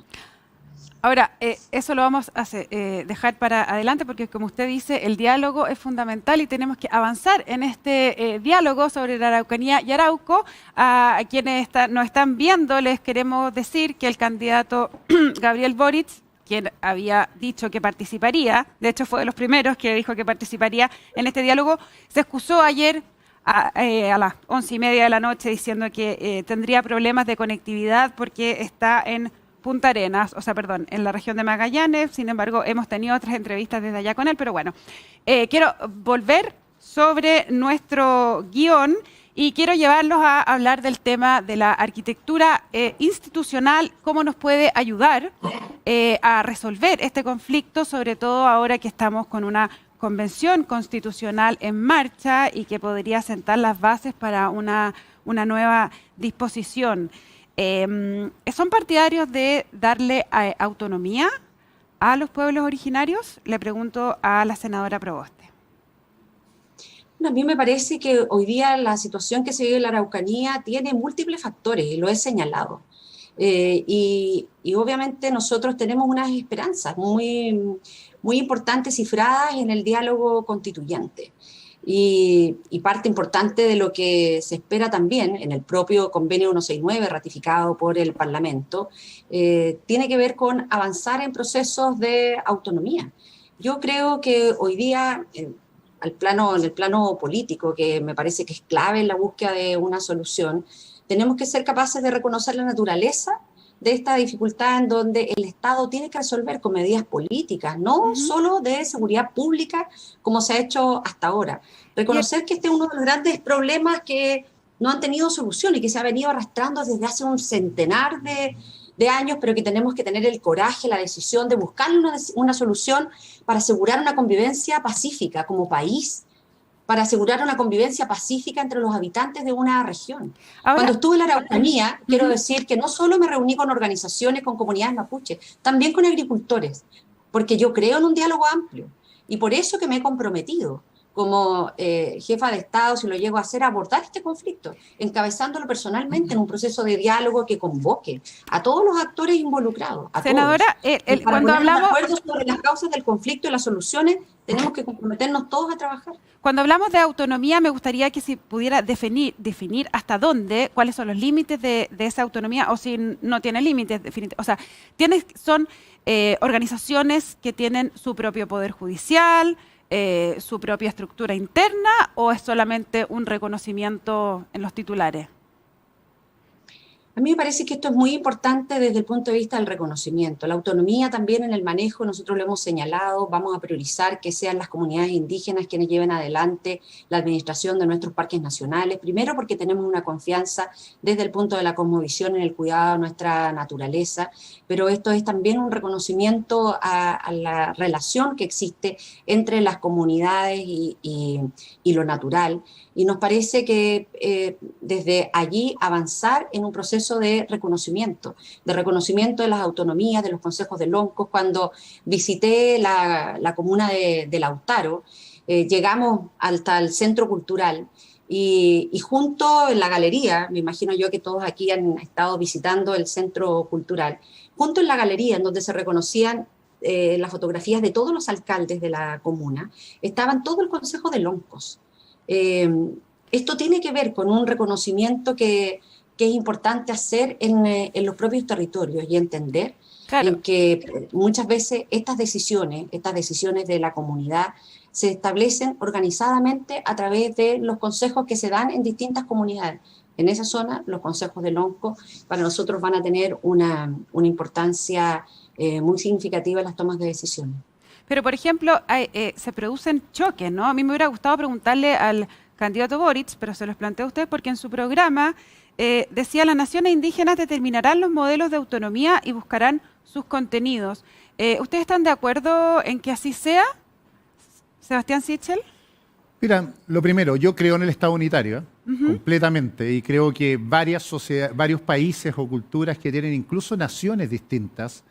Ahora, eso lo vamos a dejar para adelante porque, como usted dice, el diálogo es fundamental y tenemos que avanzar en este diálogo sobre la Araucanía y Arauco. A quienes nos están viendo les queremos decir que el candidato Gabriel Boric, quien había dicho que participaría, de hecho fue de los primeros que dijo que participaría en este diálogo, se excusó ayer a las 11:30 de la noche diciendo que tendría problemas de conectividad porque está en Punta Arenas, en la región de Magallanes. Sin embargo, hemos tenido otras entrevistas desde allá con él, pero bueno, quiero volver sobre nuestro guión y quiero llevarlos a hablar del tema de la arquitectura institucional, cómo nos puede ayudar a resolver este conflicto, sobre todo ahora que estamos con una convención constitucional en marcha y que podría sentar las bases para una nueva disposición. ¿Son partidarios de darle autonomía a los pueblos originarios? Le pregunto a la senadora Proboste. A mí me parece que hoy día la situación que se vive en la Araucanía tiene múltiples factores y lo he señalado. Y obviamente nosotros tenemos unas esperanzas muy, muy importantes cifradas en el diálogo constituyente. Y parte importante de lo que se espera también en el propio convenio 169 ratificado por el Parlamento tiene que ver con avanzar en procesos de autonomía. Yo creo que hoy día, en el plano político, que me parece que es clave en la búsqueda de una solución, tenemos que ser capaces de reconocer la naturaleza de esta dificultad en donde el Estado tiene que resolver con medidas políticas, no solo de seguridad pública como se ha hecho hasta ahora. Reconocer que este es uno de los grandes problemas que no han tenido solución y que se ha venido arrastrando desde hace un centenar de años, pero que tenemos que tener el coraje, la decisión de buscar una solución para asegurar una convivencia pacífica como país, para asegurar una convivencia pacífica entre los habitantes de una región. Ahora, cuando estuve en la Araucanía, quiero decir que no solo me reuní con organizaciones, con comunidades mapuches, también con agricultores, porque yo creo en un diálogo amplio, y por eso que me he comprometido como jefa de Estado, si lo llego a hacer, a abordar este conflicto, encabezándolo personalmente en un proceso de diálogo que convoque a todos los actores involucrados. Senadora, cuando hablamos de acuerdo sobre las causas del conflicto y las soluciones, tenemos que comprometernos todos a trabajar. Cuando hablamos de autonomía, me gustaría que si pudiera definir hasta dónde, cuáles son los límites de esa autonomía, o si no tiene límites. O sea, son organizaciones que tienen su propio poder judicial, su propia estructura interna, o es solamente un reconocimiento en los titulares. A mí me parece que esto es muy importante desde el punto de vista del reconocimiento. La autonomía también en el manejo, nosotros lo hemos señalado, vamos a priorizar que sean las comunidades indígenas quienes lleven adelante la administración de nuestros parques nacionales. Primero porque tenemos una confianza desde el punto de la cosmovisión en el cuidado de nuestra naturaleza, pero esto es también un reconocimiento a la relación que existe entre las comunidades y lo natural. Y nos parece que desde allí avanzar en un proceso de reconocimiento de las autonomías, de los consejos de Loncos. Cuando visité la comuna de Lautaro, llegamos hasta el centro cultural Y junto en la galería, me imagino yo que todos aquí han estado visitando el centro cultural, junto en la galería en donde se reconocían las fotografías de todos los alcaldes de la comuna, estaban todo el Consejo de Loncos. Esto tiene que ver con un reconocimiento que es importante hacer en los propios territorios y entender en que muchas veces estas decisiones de la comunidad se establecen organizadamente a través de los consejos que se dan en distintas comunidades. En esa zona, los consejos de Lonco para nosotros van a tener una importancia muy significativa en las tomas de decisiones. Pero, por ejemplo, se producen choques, ¿no? A mí me hubiera gustado preguntarle al candidato Boric, pero se los planteo a usted porque en su programa decía: las naciones indígenas determinarán los modelos de autonomía y buscarán sus contenidos. ¿Ustedes están de acuerdo en que así sea, Sebastián Sichel? Mira, lo primero, yo creo en el Estado unitario, completamente, y creo que varios países o culturas que tienen incluso naciones distintas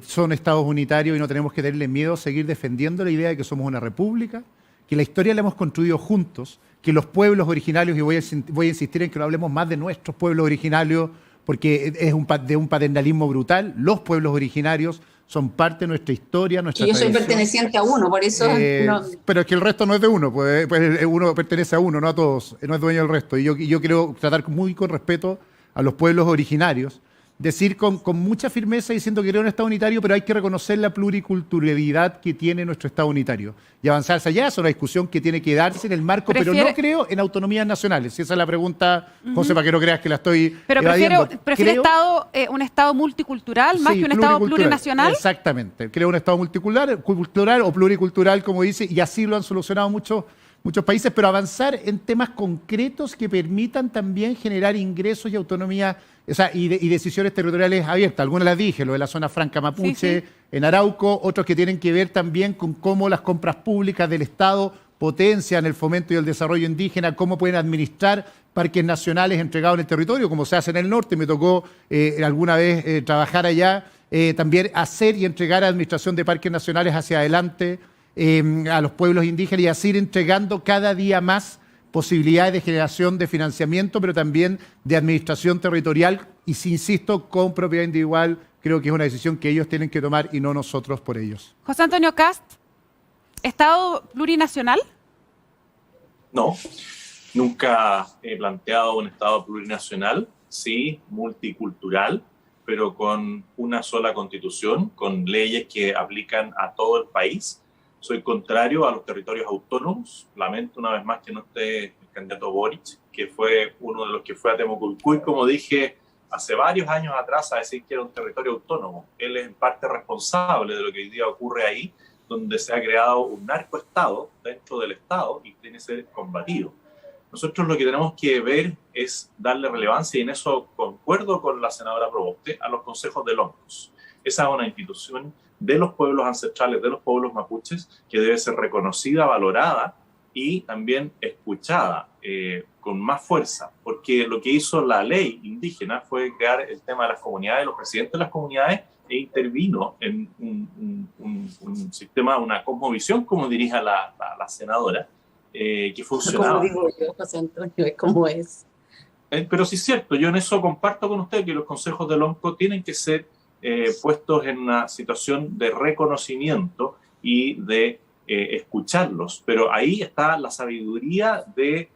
son estados unitarios y no tenemos que tenerle miedo a seguir defendiendo la idea de que somos una república, que la historia la hemos construido juntos, que los pueblos originarios, y voy a insistir en que no hablemos más de nuestros pueblos originarios, porque es de un paternalismo brutal. Los pueblos originarios son parte de nuestra historia, nuestra tradición. Yo soy perteneciente a uno, por eso... Pero es que el resto no es de uno, pues uno pertenece a uno, no a todos, no es dueño del resto. Y yo quiero tratar muy con respeto a los pueblos originarios, decir con mucha firmeza diciendo que creo en un Estado unitario, pero hay que reconocer la pluriculturalidad que tiene nuestro Estado unitario y avanzarse allá. Es una discusión que tiene que darse en el marco, pero no creo en autonomías nacionales. Si esa es la pregunta, José, para que no creas que la estoy evadiendo. ¿Prefiere un Estado multicultural más que un Estado plurinacional? Exactamente. Creo un Estado multicultural o pluricultural, como dice, y así lo han solucionado muchos países, pero avanzar en temas concretos que permitan también generar ingresos y autonomía, o sea, y decisiones territoriales abiertas. Algunas las dije, lo de la zona franca mapuche, en Arauco, otros que tienen que ver también con cómo las compras públicas del Estado potencian el fomento y el desarrollo indígena, cómo pueden administrar parques nacionales entregados en el territorio, como se hace en el norte. Me tocó alguna vez trabajar allá, también hacer y entregar administración de parques nacionales hacia adelante a los pueblos indígenas y así ir entregando cada día más posibilidades de generación de financiamiento, pero también de administración territorial y, si insisto, con propiedad individual. Creo que es una decisión que ellos tienen que tomar y no nosotros por ellos. José Antonio Kast, ¿Estado plurinacional? No, nunca he planteado un Estado plurinacional, sí, multicultural, pero con una sola constitución, con leyes que aplican a todo el país. Soy contrario a los territorios autónomos. Lamento una vez más que no esté el candidato Boric, que fue uno de los que fue a Temuculcuy, como dije, hace varios años atrás, a decir que era un territorio autónomo. Él es en parte responsable de lo que hoy día ocurre ahí, donde se ha creado un narcoestado dentro del Estado y tiene que ser combatido. Nosotros lo que tenemos que ver es darle relevancia, y en eso concuerdo con la senadora Proboste, a los consejos de Loncos. Esa es una institución de los pueblos ancestrales, de los pueblos mapuches, que debe ser reconocida, valorada y también escuchada con más fuerza, porque lo que hizo la ley indígena fue crear el tema de las comunidades, los presidentes de las comunidades, e intervino en un sistema, una cosmovisión, como dirige la senadora, que funcionaba. Como digo yo, José Antonio, es como es. Pero sí es cierto, yo en eso comparto con usted que los consejos de Lonco tienen que ser puestos en una situación de reconocimiento y de escucharlos. Pero ahí está la sabiduría de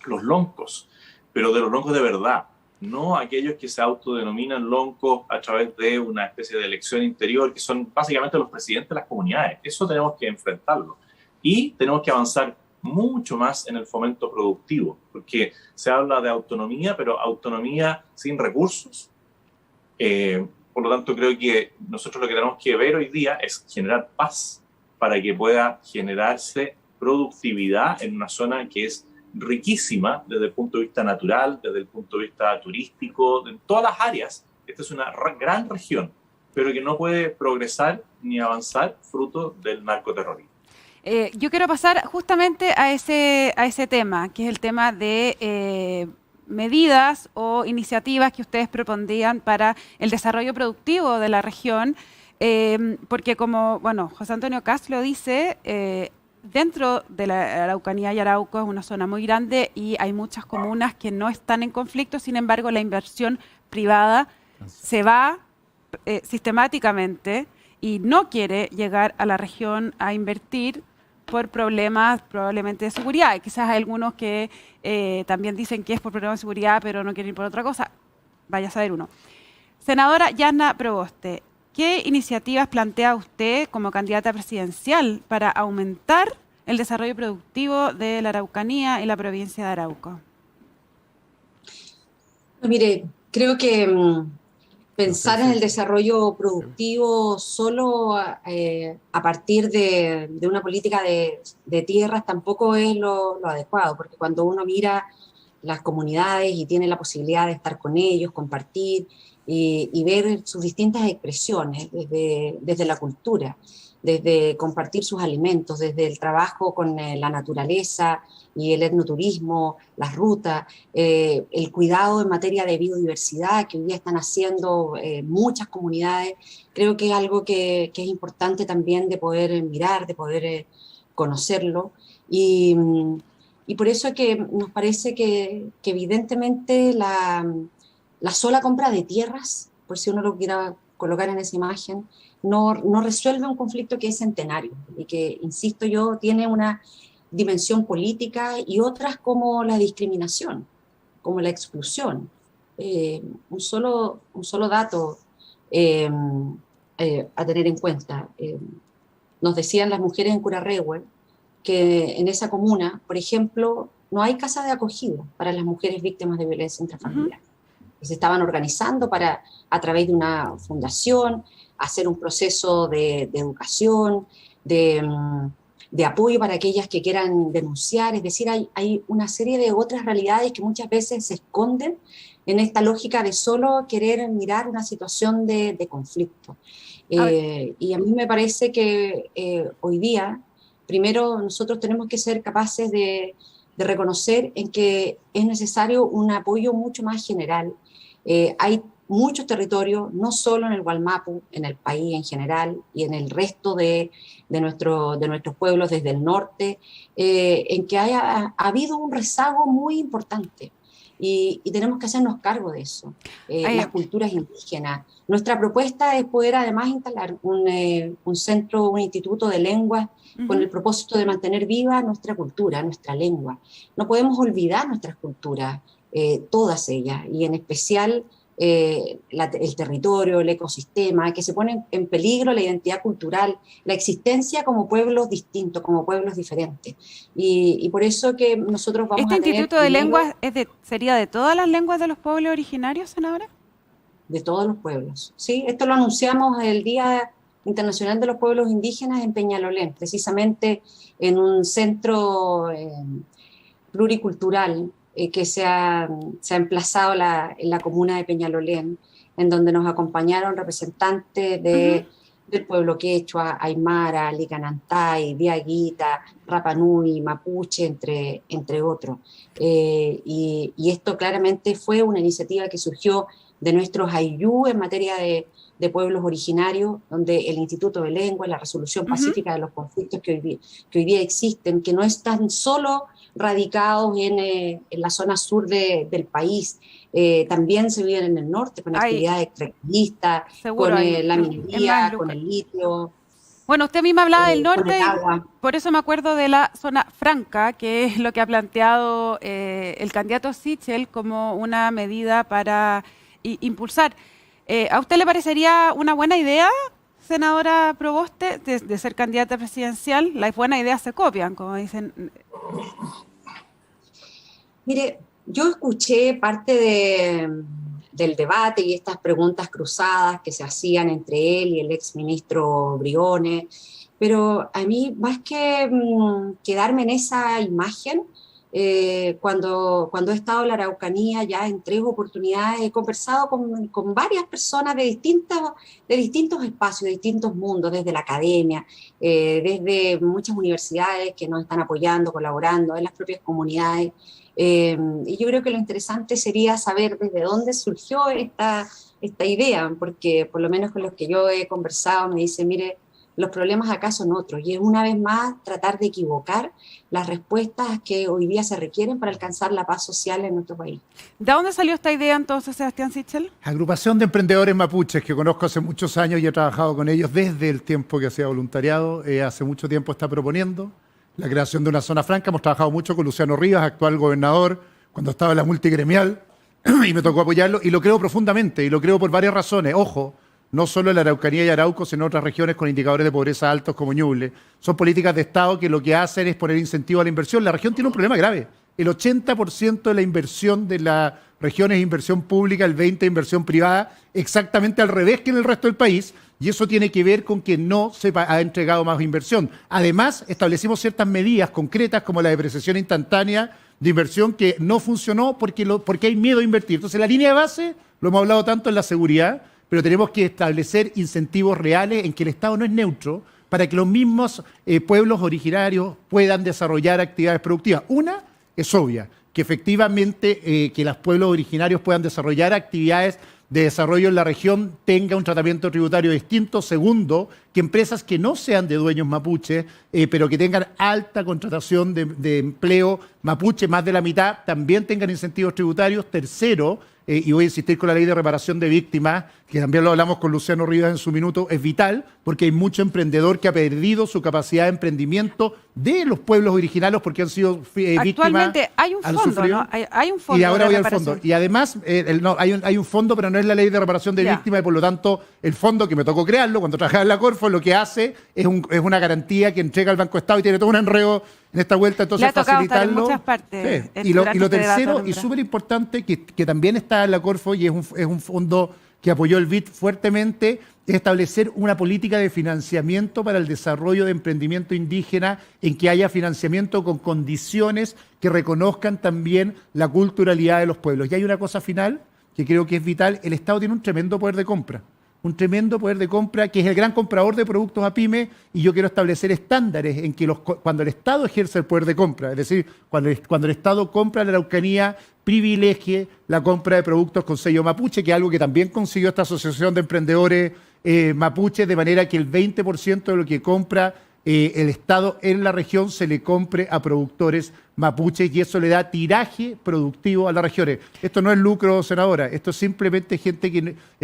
los loncos, pero de los loncos de verdad, no aquellos que se autodenominan loncos a través de una especie de elección interior, que son básicamente los presidentes de las comunidades. Eso tenemos que enfrentarlo. Y tenemos que avanzar mucho más en el fomento productivo, porque se habla de autonomía, pero autonomía sin recursos. Por lo tanto, creo que nosotros lo que tenemos que ver hoy día es generar paz para que pueda generarse productividad en una zona que es riquísima desde el punto de vista natural, desde el punto de vista turístico, en todas las áreas. Esta es una gran región, pero que no puede progresar ni avanzar fruto del narcoterrorismo. Yo quiero pasar justamente a ese tema, que es el tema de medidas o iniciativas que ustedes propondrían para el desarrollo productivo de la región, porque como José Antonio Kast lo dice, dentro de la Araucanía y Arauco es una zona muy grande y hay muchas comunas que no están en conflicto, sin embargo la inversión privada se va sistemáticamente y no quiere llegar a la región a invertir por problemas probablemente de seguridad. Y quizás hay algunos que también dicen que es por problemas de seguridad, pero no quieren ir por otra cosa. Vaya a saber uno. Senadora Yana Proboste, ¿qué iniciativas plantea usted como candidata presidencial para aumentar el desarrollo productivo de la Araucanía y la provincia de Arauco? Mire, creo que pensar en el desarrollo productivo solo a partir de una política de tierras tampoco es lo adecuado, porque cuando uno mira las comunidades y tiene la posibilidad de estar con ellos, compartir y ver sus distintas expresiones desde la cultura, desde compartir sus alimentos, desde el trabajo con la naturaleza y el etnoturismo, las rutas, el cuidado en materia de biodiversidad que hoy día están haciendo muchas comunidades, creo que es algo que es importante también de poder mirar, de poder conocerlo y por eso es que nos parece que evidentemente la sola compra de tierras, por si uno lo quiera colocar en esa imagen, no resuelve un conflicto que es centenario y que, insisto yo, tiene una dimensión política y otras como la discriminación, como la exclusión. Un solo dato a tener en cuenta. Nos decían las mujeres en Curarrehue que en esa comuna, por ejemplo, no hay casa de acogida para las mujeres víctimas de violencia intrafamiliar. Se estaban organizando para, a través de una fundación, hacer un proceso de educación, de apoyo para aquellas que quieran denunciar. Es decir, hay una serie de otras realidades que muchas veces se esconden en esta lógica de solo querer mirar una situación de conflicto. Y a mí me parece que hoy día, primero nosotros tenemos que ser capaces de reconocer en que es necesario un apoyo mucho más general. Hay muchos territorios, no solo en el Gualmapu, en el país en general y en el resto de nuestros pueblos desde el norte, en que ha habido un rezago muy importante y tenemos que hacernos cargo de eso. Las culturas indígenas. Nuestra propuesta es poder además instalar un centro, un instituto de lenguas con el propósito de mantener viva nuestra cultura, nuestra lengua. No podemos olvidar nuestras culturas, todas ellas, y en especial el territorio, el ecosistema, que se pone en peligro la identidad cultural, la existencia como pueblos distintos, como pueblos diferentes. Y por eso que nosotros vamos a tener... ¿Este Instituto de Lenguas sería de todas las lenguas de los pueblos originarios, senadora? De todos los pueblos, ¿sí? Esto lo anunciamos el Día Internacional de los Pueblos Indígenas en Peñalolén, precisamente en un centro pluricultural que se ha emplazado en la comuna de Peñalolén, en donde nos acompañaron representantes del pueblo quechua, aymara, licanantay, diaguita, rapanui, mapuche, entre otros. Y esto claramente fue una iniciativa que surgió de nuestros aylú en materia de pueblos originarios, donde el Instituto de Lengua, la resolución pacífica de los conflictos que hoy día existen, que no están solo radicados en la zona sur del país, también se viven en el norte, con actividades extractivistas, con la minería, con el litio. Bueno, usted misma hablaba del norte, por eso me acuerdo de la zona franca, que es lo que ha planteado el candidato Sichel como una medida para impulsar. ¿A usted le parecería una buena idea, senadora Proboste, de ser candidata presidencial? Las buenas ideas se copian, como dicen. Mire, yo escuché parte del debate y estas preguntas cruzadas que se hacían entre él y el exministro Briones, pero a mí, más que quedarme en esa imagen, cuando he estado en la Araucanía ya en 3 oportunidades, he conversado con varias personas de distintos espacios, de distintos mundos, desde la academia, desde muchas universidades que nos están apoyando, colaborando, en las propias comunidades. Y yo creo que lo interesante sería saber desde dónde surgió esta idea, porque por lo menos con los que yo he conversado me dicen, mire, los problemas acá son otros. Y es una vez más tratar de equivocar las respuestas que hoy día se requieren para alcanzar la paz social en nuestro país. ¿De dónde salió esta idea entonces, Sebastián Sichel? Agrupación de emprendedores mapuches que conozco hace muchos años y he trabajado con ellos desde el tiempo que hacía voluntariado. Hace mucho tiempo está proponiendo la creación de una zona franca. Hemos trabajado mucho con Luciano Rivas, actual gobernador, cuando estaba en la multigremial, y me tocó apoyarlo. Y lo creo profundamente, y lo creo por varias razones. Ojo, no solo en la Araucanía y Arauco, sino en otras regiones con indicadores de pobreza altos como Ñuble. Son políticas de Estado que lo que hacen es poner incentivo a la inversión. La región tiene un problema grave. El 80% de la inversión de la región es inversión pública, el 20% es inversión privada, exactamente al revés que en el resto del país, y eso tiene que ver con que no se ha entregado más inversión. Además, establecimos ciertas medidas concretas como la depreciación instantánea de inversión que no funcionó porque hay miedo a invertir. Entonces, la línea de base, lo hemos hablado tanto en la seguridad, pero tenemos que establecer incentivos reales en que el Estado no es neutro para que los mismos pueblos originarios puedan desarrollar actividades productivas. Una es obvia, que efectivamente que los pueblos originarios puedan desarrollar actividades de desarrollo en la región tenga un tratamiento tributario distinto. Segundo, que empresas que no sean de dueños mapuches, pero que tengan alta contratación de empleo mapuche, más de la mitad, también tengan incentivos tributarios. Tercero, y voy a insistir con la ley de reparación de víctimas, que también lo hablamos con Luciano Rivas en su minuto, es vital porque hay mucho emprendedor que ha perdido su capacidad de emprendimiento de los pueblos originarios porque han sido víctimas. Actualmente hay un fondo, ¿no? Hay un fondo. Y ahora de voy al reparación. fondo. Y además, hay un fondo, pero no es la ley de reparación de víctimas, y por lo tanto, el fondo que me tocó crearlo cuando trabajaba en la Corfo, lo que hace es una garantía que entrega al Banco Estado y tiene todo un enredo en esta vuelta, entonces Le ha tocado estar en facilitarlo. muchas partes. Sí. Y lo tercero, y Andrea. súper importante, que también está en la Corfo y es un fondo que apoyó el BID fuertemente, es establecer una política de financiamiento para el desarrollo de emprendimiento indígena en que haya financiamiento con condiciones que reconozcan también la culturalidad de los pueblos. Y hay una cosa final que creo que es vital, el Estado tiene un tremendo poder de compra. Un tremendo poder de compra, que es el gran comprador de productos a pyme, y yo quiero establecer estándares en que cuando el Estado ejerce el poder de compra, es decir, cuando el Estado compra la Araucanía, privilegie la compra de productos con sello mapuche, que es algo que también consiguió esta asociación de emprendedores mapuches, de manera que el 20% de lo que compra el Estado en la región se le compre a productores mapuches, y eso le da tiraje productivo a las regiones. Esto no es lucro, senadora, esto es simplemente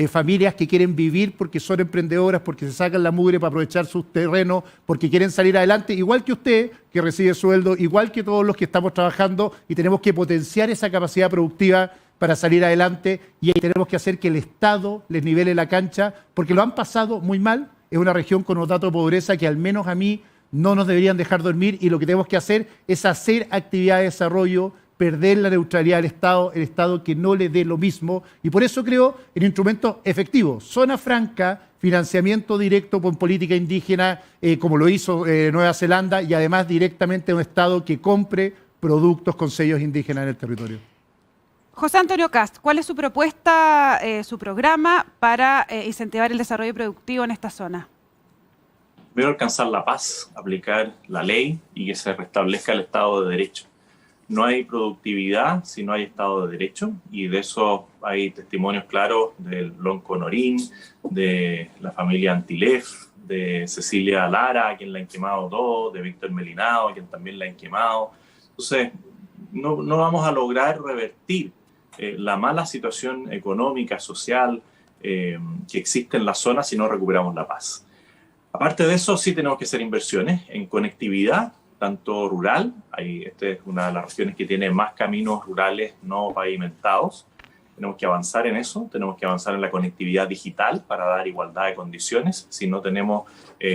familias que quieren vivir porque son emprendedoras, porque se sacan la mugre para aprovechar sus terrenos, porque quieren salir adelante, igual que usted, que recibe sueldo, igual que todos los que estamos trabajando, y tenemos que potenciar esa capacidad productiva para salir adelante, y ahí tenemos que hacer que el Estado les nivele la cancha, porque lo han pasado muy mal. Es una región con unos datos de pobreza que al menos a mí no nos deberían dejar dormir, y lo que tenemos que hacer es hacer actividad de desarrollo, perder la neutralidad del Estado, el Estado que no le dé lo mismo, y por eso creo en instrumentos efectivos, zona franca, financiamiento directo con política indígena, como lo hizo Nueva Zelanda, y además directamente un Estado que compre productos con sellos indígenas en el territorio. José Antonio Kast, ¿cuál es su propuesta, su programa para incentivar el desarrollo productivo en esta zona? Primero, alcanzar la paz, aplicar la ley y que se restablezca el Estado de Derecho. No hay productividad si no hay Estado de Derecho, y de eso hay testimonios claros del Lonco Norín, de la familia Antilef, de Cecilia Lara, a quien la han quemado todo, de Víctor Melinado, a quien también la han quemado. Entonces, no vamos a lograr revertir la mala situación económica, social que existe en la zona si no recuperamos la paz. Aparte de eso, sí tenemos que hacer inversiones en conectividad, tanto rural, esta es una de las regiones que tiene más caminos rurales no pavimentados. Tenemos que avanzar en eso, tenemos que avanzar en la conectividad digital para dar igualdad de condiciones. Si no tenemos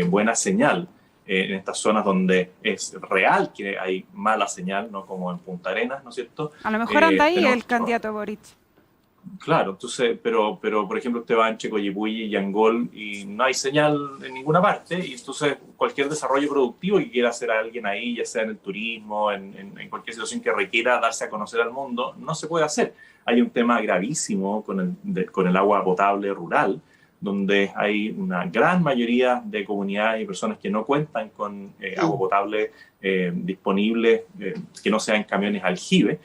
buena señal en estas zonas donde es real que hay mala señal, no como en Punta Arenas, ¿no es cierto? A lo mejor anda ahí el candidato Boric. Claro, entonces, pero por ejemplo usted va en Checoyipuyi y Yangol y no hay señal en ninguna parte, y entonces cualquier desarrollo productivo que quiera hacer alguien ahí, ya sea en el turismo, en cualquier situación que requiera darse a conocer al mundo, no se puede hacer. Hay un tema gravísimo con el agua potable rural, donde hay una gran mayoría de comunidades y personas que no cuentan con agua potable disponible, que no sean camiones aljibe.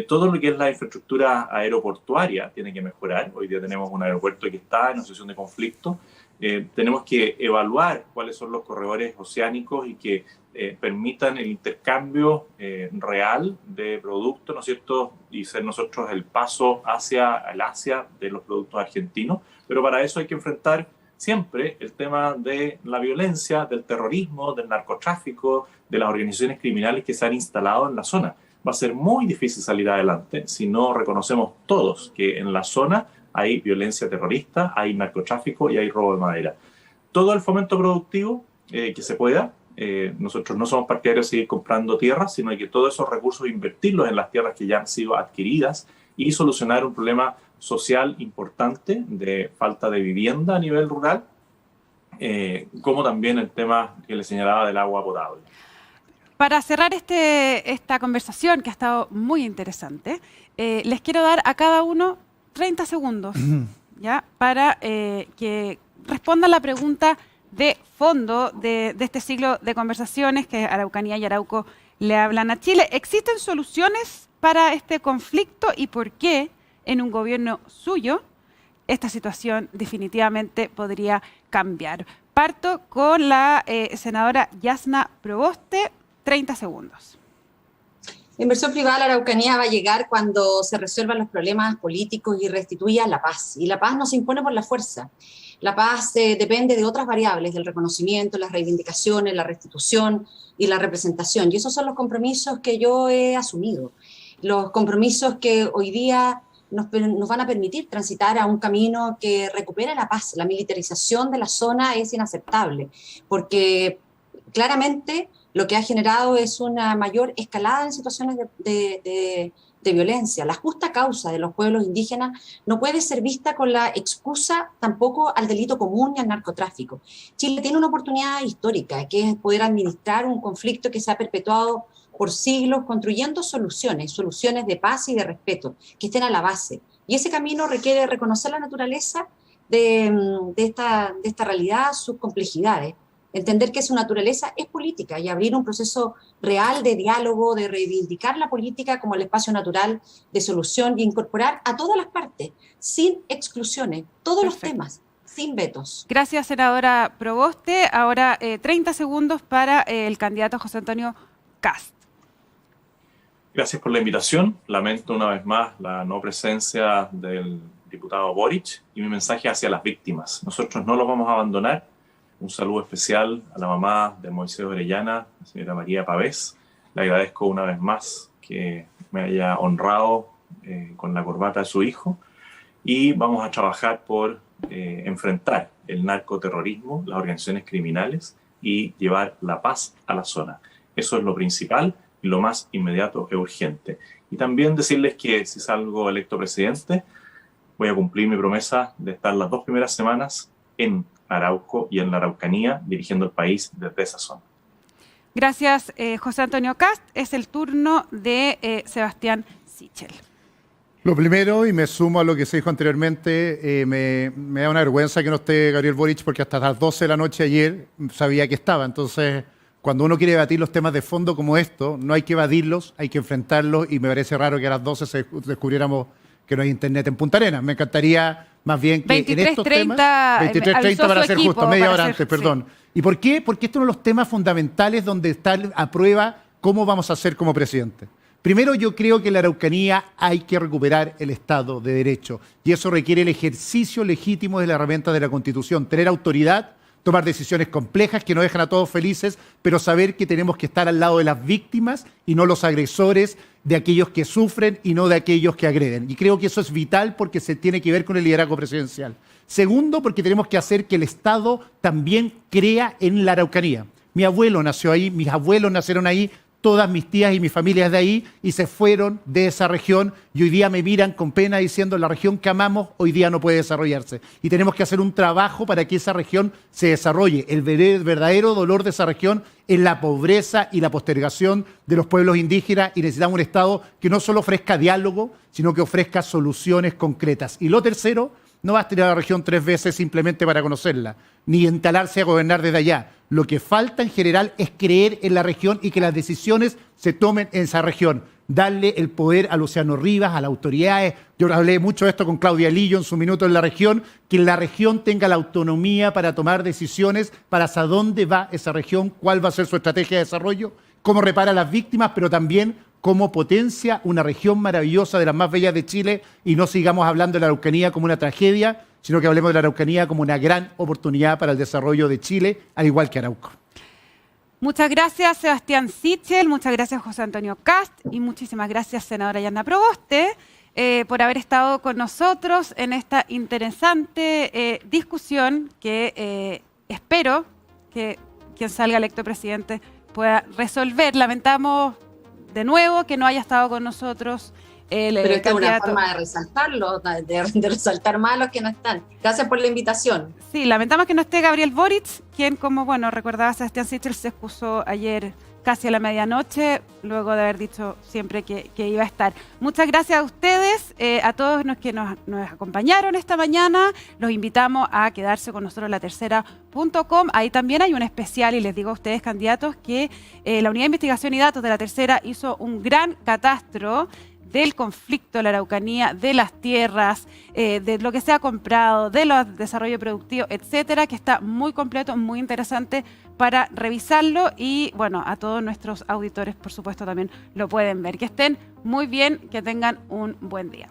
Todo lo que es la infraestructura aeroportuaria tiene que mejorar. Hoy día tenemos un aeropuerto que está en una situación de conflicto. Tenemos que evaluar cuáles son los corredores oceánicos y que permitan el intercambio real de productos, ¿no es cierto? Y ser nosotros el paso hacia el Asia de los productos argentinos. Pero para eso hay que enfrentar siempre el tema de la violencia, del terrorismo, del narcotráfico, de las organizaciones criminales que se han instalado en la zona. Va a ser muy difícil salir adelante si no reconocemos todos que en la zona hay violencia terrorista, hay narcotráfico y hay robo de madera. Todo el fomento productivo que se pueda. Nosotros no somos partidarios de seguir comprando tierras, sino que todos esos recursos invertirlos en las tierras que ya han sido adquiridas y solucionar un problema social importante de falta de vivienda a nivel rural, como también el tema que le señalaba del agua potable. Para cerrar esta conversación, que ha estado muy interesante, les quiero dar a cada uno 30 segundos, ¿ya? Para que respondan la pregunta de fondo de este ciclo de conversaciones que Araucanía y Arauco le hablan a Chile. ¿Existen soluciones para este conflicto y por qué en un gobierno suyo esta situación definitivamente podría cambiar? Parto con la senadora Yasna Proboste, 30 segundos. La inversión privada a la Araucanía va a llegar cuando se resuelvan los problemas políticos y restituya la paz. Y la paz no se impone por la fuerza. La paz depende de otras variables, del reconocimiento, las reivindicaciones, la restitución y la representación. Y esos son los compromisos que yo he asumido. Los compromisos que hoy día nos van a permitir transitar a un camino que recupere la paz. La militarización de la zona es inaceptable, porque claramente lo que ha generado es una mayor escalada en situaciones de violencia. La justa causa de los pueblos indígenas no puede ser vista con la excusa tampoco al delito común y al narcotráfico. Chile tiene una oportunidad histórica, que es poder administrar un conflicto que se ha perpetuado por siglos, construyendo soluciones de paz y de respeto, que estén a la base. Y ese camino requiere reconocer la naturaleza de esta realidad, sus complejidades, entender que su naturaleza es política y abrir un proceso real de diálogo, de reivindicar la política como el espacio natural de solución y incorporar a todas las partes, sin exclusiones, todos los temas, sin vetos. Gracias, senadora Proboste. Ahora 30 segundos para el candidato José Antonio Kast. Gracias por la invitación. Lamento una vez más la no presencia del diputado Boric y mi mensaje hacia las víctimas. Nosotros no los vamos a abandonar. Un saludo especial a la mamá de Moisés Orellana, la señora María Pavés. Le agradezco una vez más que me haya honrado con la corbata de su hijo. Y vamos a trabajar por enfrentar el narcoterrorismo, las organizaciones criminales y llevar la paz a la zona. Eso es lo principal y lo más inmediato e urgente. Y también decirles que si salgo electo presidente, voy a cumplir mi promesa de estar las 2 primeras semanas en Arauco y en la Araucanía, dirigiendo el país desde esa zona. Gracias, José Antonio Kast. Es el turno de Sebastián Sichel. Lo primero, y me sumo a lo que se dijo anteriormente, me da una vergüenza que no esté Gabriel Boric, porque hasta las 12 de la noche ayer sabía que estaba. Entonces, cuando uno quiere debatir los temas de fondo como esto, no hay que evadirlos, hay que enfrentarlos, y me parece raro que a las 12 descubriéramos que no hay internet en Punta Arenas. Me encantaría más bien que 23, en estos 30, temas... 23:30 para ser justo, media hora antes, sí. perdón. ¿Y por qué? Porque este es uno de los temas fundamentales donde está a prueba cómo vamos a hacer como presidente. Primero, yo creo que en la Araucanía hay que recuperar el Estado de Derecho, y eso requiere el ejercicio legítimo de la herramienta de la Constitución, tener autoridad, tomar decisiones complejas que nos dejan a todos felices, pero saber que tenemos que estar al lado de las víctimas y no los agresores, de aquellos que sufren y no de aquellos que agreden. Y creo que eso es vital porque se tiene que ver con el liderazgo presidencial. Segundo, porque tenemos que hacer que el Estado también crea en la Araucanía. Mi abuelo nació ahí, mis abuelos nacieron ahí, todas mis tías y mi familia es de ahí y se fueron de esa región y hoy día me miran con pena diciendo la región que amamos hoy día no puede desarrollarse. Y tenemos que hacer un trabajo para que esa región se desarrolle. El verdadero dolor de esa región es la pobreza y la postergación de los pueblos indígenas y necesitamos un Estado que no solo ofrezca diálogo, sino que ofrezca soluciones concretas. Y lo tercero, no basta ir a la región 3 veces simplemente para conocerla, ni instalarse a gobernar desde allá. Lo que falta en general es creer en la región y que las decisiones se tomen en esa región. darle el poder a Luciano Rivas, a las autoridades. Yo hablé mucho de esto con Claudia Lillo en su minuto en la región, que la región tenga la autonomía para tomar decisiones para hacia dónde va esa región, cuál va a ser su estrategia de desarrollo, cómo repara a las víctimas, pero también cómo potencia una región maravillosa de las más bellas de Chile y no sigamos hablando de la Araucanía como una tragedia, sino que hablemos de la Araucanía como una gran oportunidad para el desarrollo de Chile, al igual que Arauco. Muchas gracias, Sebastián Sichel, muchas gracias, José Antonio Kast, y muchísimas gracias, senadora Yanna Proboste, por haber estado con nosotros en esta interesante discusión que espero que quien salga electo presidente pueda resolver. Lamentamos de nuevo que no haya estado con nosotros el Pero esta es una candidato. forma de resaltarlo, de resaltar más a los que no están. Gracias por la invitación. Sí, lamentamos que no esté Gabriel Boric, quien, como bueno, recordaba Sebastián Sichel, se excusó ayer casi a la medianoche, luego de haber dicho siempre que iba a estar. Muchas gracias a ustedes, a todos los que nos acompañaron esta mañana. Los invitamos a quedarse con nosotros en latercera.com. Ahí también hay un especial, y les digo a ustedes, candidatos, que la Unidad de Investigación y Datos de La Tercera hizo un gran catastro del conflicto de la Araucanía, de las tierras, de lo que se ha comprado, de los desarrollo productivo, etcétera, que está muy completo, muy interesante para revisarlo, y bueno, a todos nuestros auditores, por supuesto, también lo pueden ver. Que estén muy bien, que tengan un buen día.